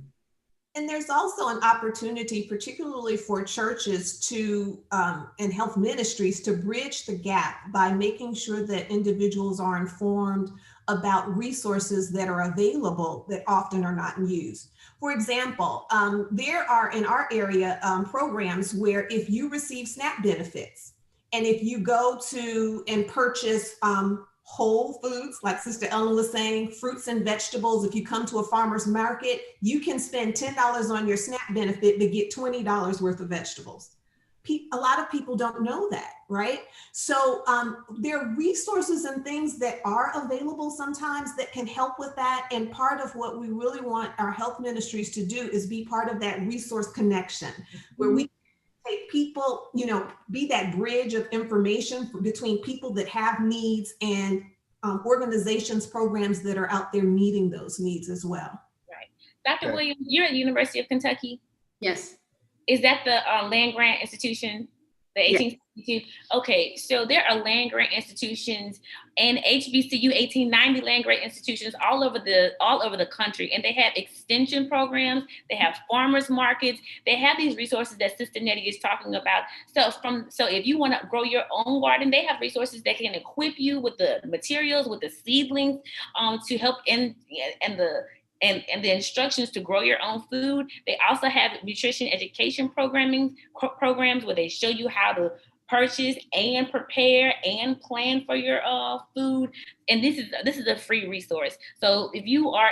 And there's also an opportunity, particularly for churches to and health ministries, to bridge the gap by making sure that individuals are informed about resources that are available that often are not used. For example, there are in our area programs where if you receive SNAP benefits and if you go to and purchase whole foods, like Sister Ellen was saying, fruits and vegetables. If you come to a farmer's market, you can spend $10 on your SNAP benefit to get $20 worth of vegetables. A lot of people don't know that, right? So there are resources and things that are available sometimes that can help with that. And part of what we really want our health ministries to do is be part of that resource connection, where we take people, be that bridge of information between people that have needs and organizations, programs that are out there meeting those needs as well. Right. Dr. Williams, you're at the University of Kentucky. Yes. Is that the land grant institution? The 1862? Okay, so there are land grant institutions and HBCU 1890 land grant institutions all over the country, and they have extension programs. They have farmers markets. They have these resources that Sister Nettie is talking about. So if you want to grow your own garden, they have resources that can equip you with the materials, with the seedlings, to help and the instructions to grow your own food. They also have nutrition education programs where they show you how to purchase and prepare and plan for your food. And this is a free resource. So if you are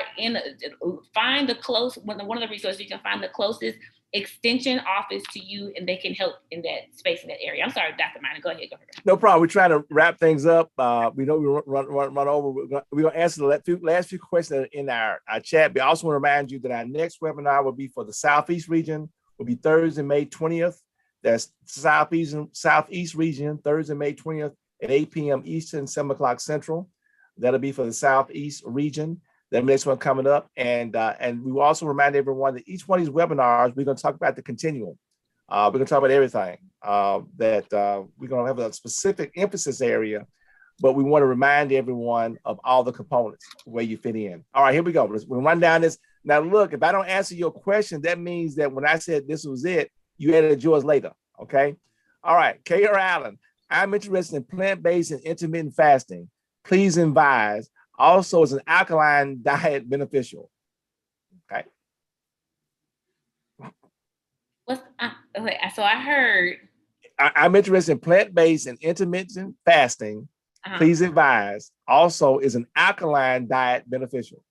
find the one of the resources, you can find the closest extension office to you, and they can help in that space, in that area. I'm sorry, Dr. Minor, go ahead. No problem. We're trying to wrap things up. We know we run over. We're going to answer the last few questions in our chat. We also want to remind you that our next webinar will be for the Southeast region. Will be Thursday, May 20th. That's Southeast region, Thursday, May 20th at 8 p.m. Eastern, 7 o'clock Central. That'll be for the Southeast region. The next one coming up. And we will also remind everyone that each one of these webinars, we're going to talk about the continuum. We're going to talk about everything we're going to have a specific emphasis area, but we want to remind everyone of all the components where you fit in. All right, here we go. We'll run down this. Now, look, if I don't answer your question, that means that when I said this was it, you added yours later, okay? All right, K.R. Allen, I'm interested in plant-based and intermittent fasting. Please advise. Also, is an alkaline diet beneficial? Okay. So I heard. I'm interested in plant-based and intermittent fasting. Please advise. Also, is an alkaline diet beneficial?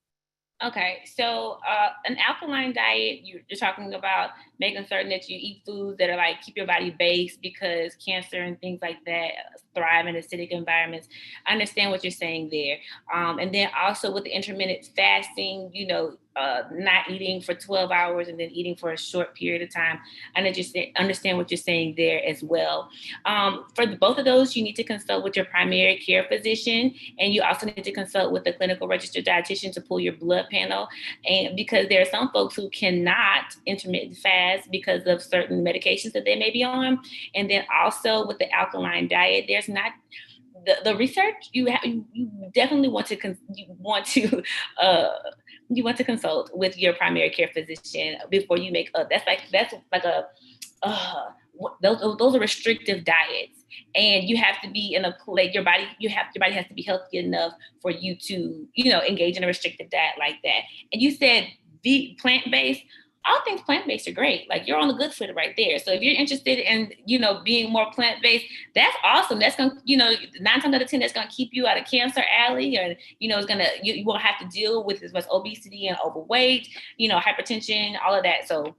Okay, so an alkaline diet, you're talking about making certain that you eat foods that are like keep your body based, because cancer and things like that thrive in acidic environments. I understand what you're saying there. And then also with the intermittent fasting, not eating for 12 hours and then eating for a short period of time. I understand what you're saying there as well. For both of those, you need to consult with your primary care physician, and you also need to consult with a clinical registered dietitian to pull your blood panel. And because there are some folks who cannot intermittent fast because of certain medications that they may be on. And then also with the alkaline diet, there's not the research. You definitely want to consult with your primary care physician before you make those are restrictive diets, and you have to be in a place, your body has to be healthy enough for you to engage in a restrictive diet like that. And you said the plant-based. All things plant-based are great. Like, you're on the good foot right there. So if you're interested in, being more plant-based, that's awesome. That's going to, 9 times out of 10, that's going to keep you out of cancer alley, or, it's going to, you won't have to deal with as much obesity and overweight, hypertension, all of that. So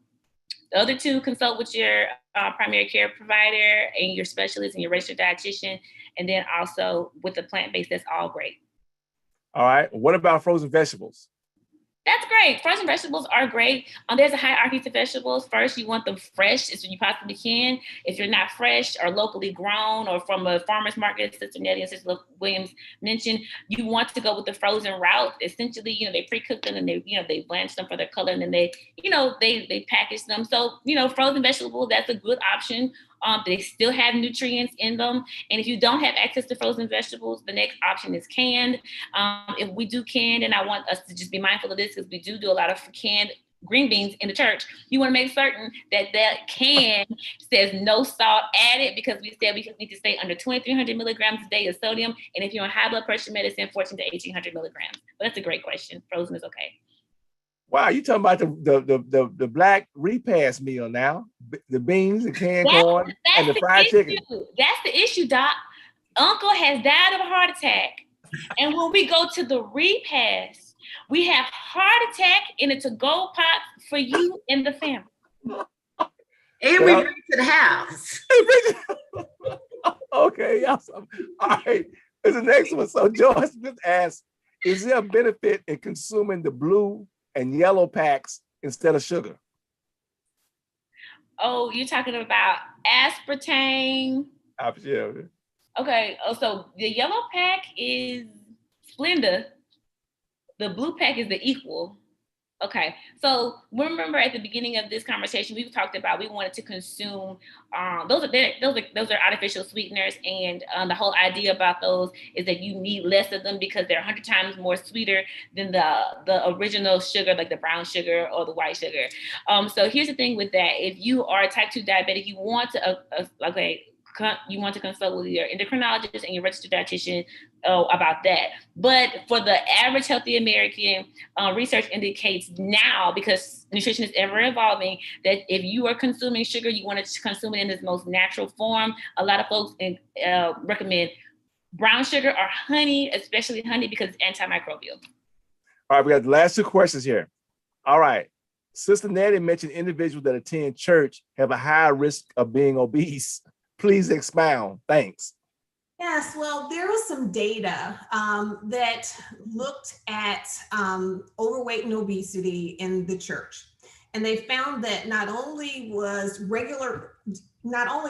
the other two, consult with your primary care provider and your specialist and your registered dietitian. And then also with the plant-based, that's all great. All right. What about frozen vegetables? That's great. Frozen vegetables are great. There's a hierarchy to vegetables. First, you want them fresh as you possibly can. If you're not fresh or locally grown or from a farmer's market, Sister Nettie and Sister Williams mentioned, you want to go with the frozen route. Essentially, they pre-cook them and they blanch them for their color, and then they package them. So, frozen vegetables, that's a good option. They still have nutrients in them. And if you don't have access to frozen vegetables, the next option is canned. If we do canned, and I want us to just be mindful of this, because we do a lot of canned green beans in the church, you want to make certain that that can says no salt added, because we said we need to stay under 2,300 milligrams a day of sodium. And if you're on high blood pressure medicine, 14 to 1,800 milligrams. But that's a great question. Frozen is okay. Wow, you talking about the black repast meal now? The beans, the canned corn, and the fried chicken. That's the issue, Doc. Uncle has died of a heart attack. And when we go to the repast, we have heart attack in a to-go pot for you and the family. And we bring it to the house. Okay, awesome. All right, here's the next one. So Joyce just asked, is there a benefit in consuming the blue and yellow packs instead of sugar? Oh, you're talking about aspartame? Yeah. Okay, so the yellow pack is Splenda. The blue pack is the equal. Okay, so remember at the beginning of this conversation, we talked about we wanted to consume, those are artificial sweeteners, and the whole idea about those is that you need less of them because they're 100 times more sweeter than the original sugar, like the brown sugar or the white sugar. So here's the thing with that: if you are a type 2 diabetic, you want to consult with your endocrinologist and your registered dietitian about that. But for the average healthy American, research indicates now, because nutrition is ever evolving, that if you are consuming sugar, you want to consume it in its most natural form. A lot of folks recommend brown sugar or honey, especially honey, because it's antimicrobial. All right, we got the last two questions here. All right. Sister Nettie mentioned individuals that attend church have a higher risk of being obese. Please expound. Thanks. Yes, well, there was some data that looked at overweight and obesity in the church. And they found that not only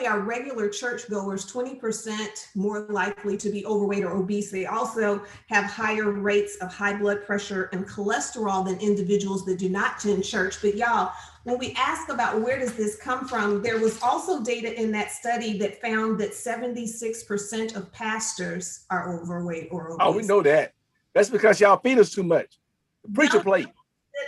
are regular churchgoers 20% more likely to be overweight or obese, they also have higher rates of high blood pressure and cholesterol than individuals that do not attend church. But y'all, when we ask about where does this come from, there was also data in that study that found that 76% of pastors are overweight or obese. Oh, we know that. That's because y'all feed us too much. The preacher plate.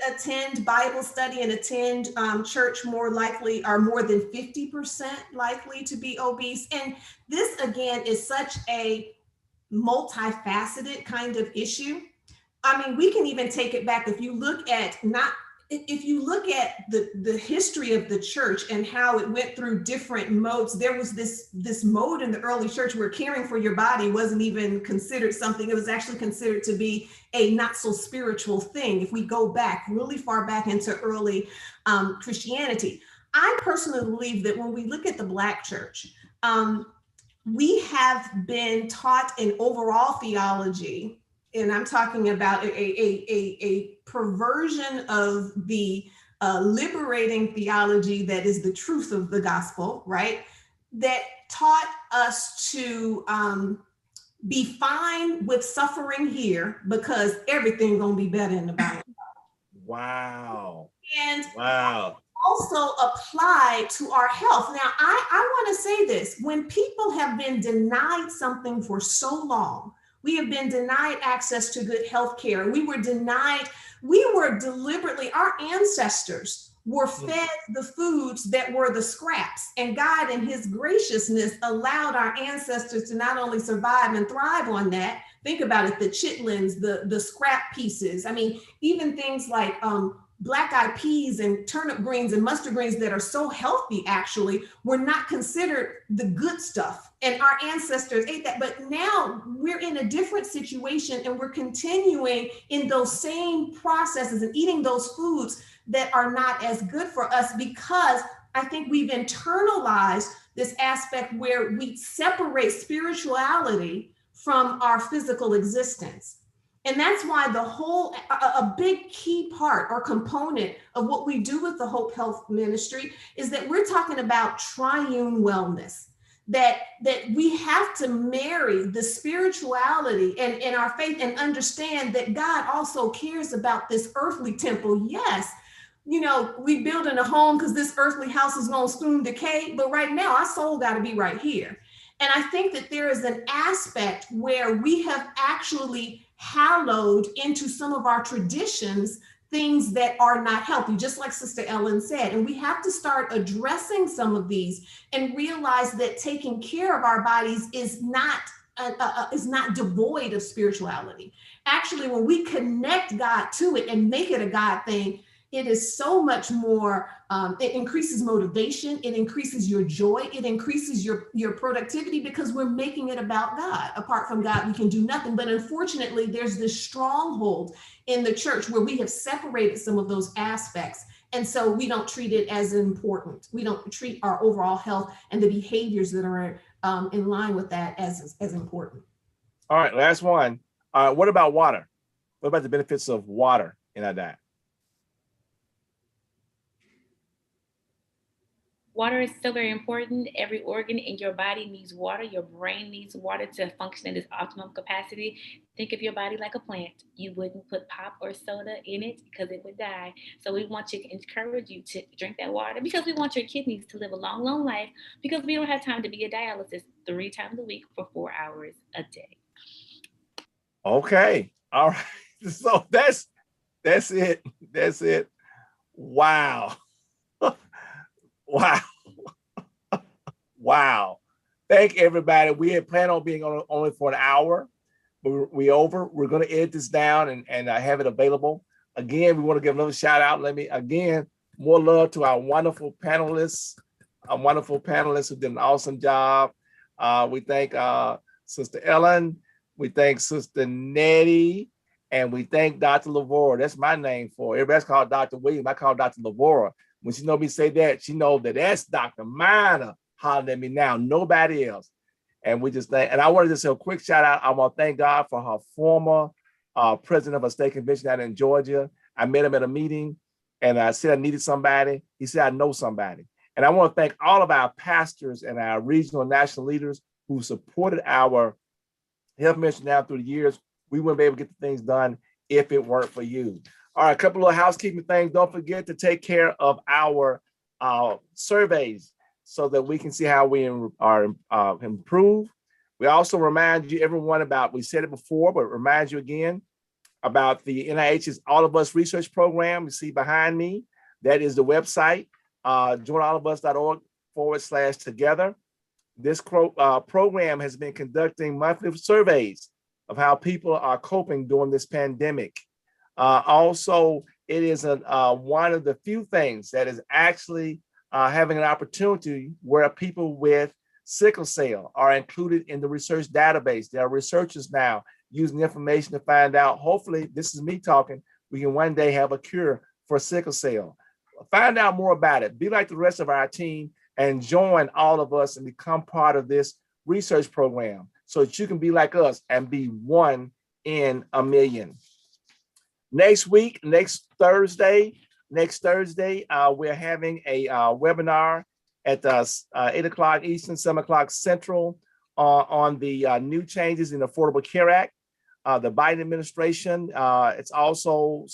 Attend Bible study and attend church more likely are more than 50% likely to be obese. And this again is such a multifaceted kind of issue. I mean, we can even take it back. If you look at the history of the church and how it went through different modes, there was this mode in the early church where caring for your body wasn't even considered something. It was actually considered to be a not so spiritual thing. If we go back really far back into early Christianity, I personally believe that when we look at the Black church, we have been taught an overall theology, and I'm talking about a perversion of the liberating theology that is the truth of the gospel, right? That taught us to be fine with suffering here because everything's gonna be better in the Bible. Wow. And wow. Also apply to our health. Now, I want to say this: when people have been denied something for so long, we have been denied access to good health care. We were deliberately, our ancestors were fed the foods that were the scraps, and God in his graciousness allowed our ancestors to not only survive and thrive on that. Think about it, the chitlins, the scrap pieces. I mean, even things like black-eyed peas and turnip greens and mustard greens that are so healthy actually were not considered the good stuff. And our ancestors ate that. But now we're in a different situation and we're continuing in those same processes and eating those foods that are not as good for us, because I think we've internalized this aspect where we separate spirituality from our physical existence. And that's why a big key part or component of what we do with the Hope Health Ministry is that we're talking about triune wellness, that we have to marry the spirituality and our faith and understand that God also cares about this earthly temple. Yes, you know, we building a home because this earthly house is going to soon decay, but right now our soul got to be right here. And I think that there is an aspect where we have actually hallowed into some of our traditions things that are not healthy, just like Sister Ellen said. And we have to start addressing some of these and realize that taking care of our bodies is not devoid of spirituality. Actually, when we connect God to it and make it a God thing, it is so much more, it increases motivation, it increases your joy, it increases your productivity, because we're making it about God. Apart from God, we can do nothing. But unfortunately, there's this stronghold in the church where we have separated some of those aspects. And so we don't treat it as important. We don't treat our overall health and the behaviors that are in line with that as important. All right, last one. What about water? What about the benefits of water in our diet? Water is still very important. Every organ in your body needs water. Your brain needs water to function at its optimum capacity. Think of your body like a plant. You wouldn't put pop or soda in it because it would die. So we want to encourage you to drink that water, because we want your kidneys to live a long, long life, because we don't have time to be a dialysis 3 times a week for 4 hours a day. Okay. All right. So that's it. That's it. Wow. Wow. Wow. Thank everybody. We had planned on being on only for an hour, but we over. We're going to edit this down and have it available. Again, we want to give another shout out. Again, more love to our wonderful panelists who did an awesome job. We thank Sister Ellen. We thank Sister Nettie. And we thank Dr. Lavora. That's my name for it. Everybody's called Dr. Williams. I call Dr. Lavora. When she know me say that, she know that that's Dr. Minor hollering at me now, nobody else. And we just thank, and I want to just say a quick shout out. I want to thank God for her former president of a state convention out in Georgia. I met him at a meeting and I said I needed somebody. He said, I know somebody. And I want to thank all of our pastors and our regional and national leaders who supported our health mission now through the years. We wouldn't be able to get the things done if it weren't for you. All right, a couple of housekeeping things. Don't forget to take care of our surveys so that we can see how we are improve. We also remind you, everyone, about, we said it before, but remind you again about the NIH's All of Us research program. You see behind me, that is the website, joinallofus.org/together. This program has been conducting monthly surveys of how people are coping during this pandemic. Also, it is one of the few things that is actually having an opportunity where people with sickle cell are included in the research database. There are researchers now using the information to find out, hopefully, this is me talking, we can one day have a cure for sickle cell. Find out more about it. Be like the rest of our team and join all of us and become part of this research program so that you can be like us and be 1 in a million. Next Thursday, we're having a webinar at 8 o'clock Eastern, 7 o'clock Central on the new changes in the Affordable Care Act, the Biden administration. It's also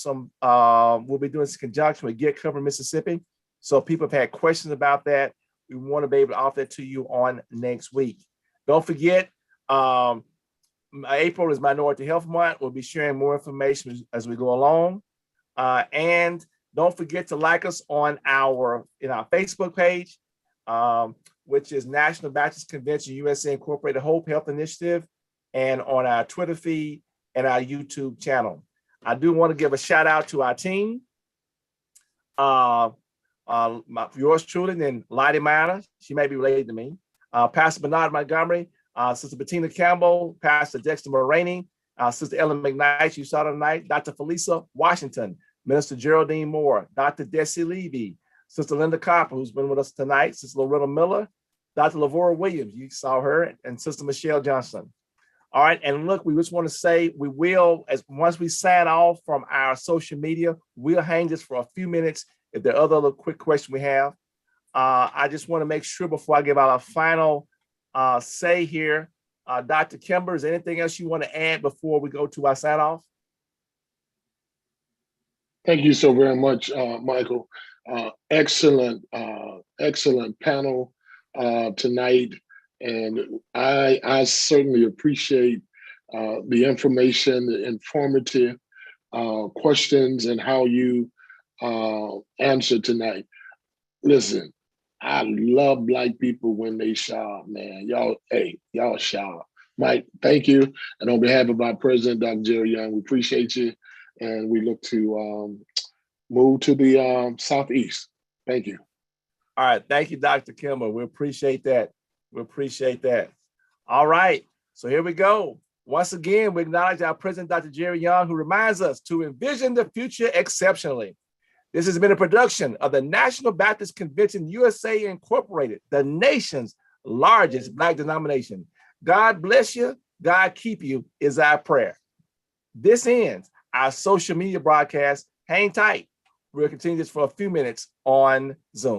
we'll be doing this in conjunction with Get Covered Mississippi. So if people have had questions about that, we want to be able to offer that to you on next week. Don't forget, April is Minority Health Month. We'll be sharing more information as we go along. And don't forget to like us on our Facebook page, which is National Baptist Convention USA Incorporated Hope Health Initiative, and on our Twitter feed and our YouTube channel. I do want to give a shout out to our team. Yours truly, and Lottie Minor, she may be related to me. Pastor Bernard Montgomery, Sister Bettina Campbell, Pastor Dexter Moraney, Sister Ellen McKnight, you saw tonight, Dr. Felisa Washington, Minister Geraldine Moore, Dr. Desi Levy, Sister Linda Copper, who's been with us tonight, Sister Loretta Miller, Dr. Lavora Williams, you saw her, and Sister Michelle Johnson. All right, and look, we just want to say we will, once we sign off from our social media, we'll hang this for a few minutes if there are other quick questions we have. I just want to make sure before I give out a final say here, Dr. Kimber, is there anything else you want to add before we go to our sign off? Thank you so very much, Michael. Excellent panel tonight. And I certainly appreciate the information, the informative questions and how you answered tonight. Listen, I love Black people when they sharp, man. Y'all sharp. Mike, thank you. And on behalf of our president, Dr. Jerry Young, we appreciate you. And we look to move to the Southeast. Thank you. All right. Thank you, Dr. Kimber. We appreciate that. We appreciate that. All right. So here we go. Once again, we acknowledge our president, Dr. Jerry Young, who reminds us to envision the future exceptionally. This has been a production of the National Baptist Convention USA Incorporated, the nation's largest Black denomination. God bless you. God keep you is our prayer. This ends our social media broadcast. Hang tight. We'll continue this for a few minutes on Zoom.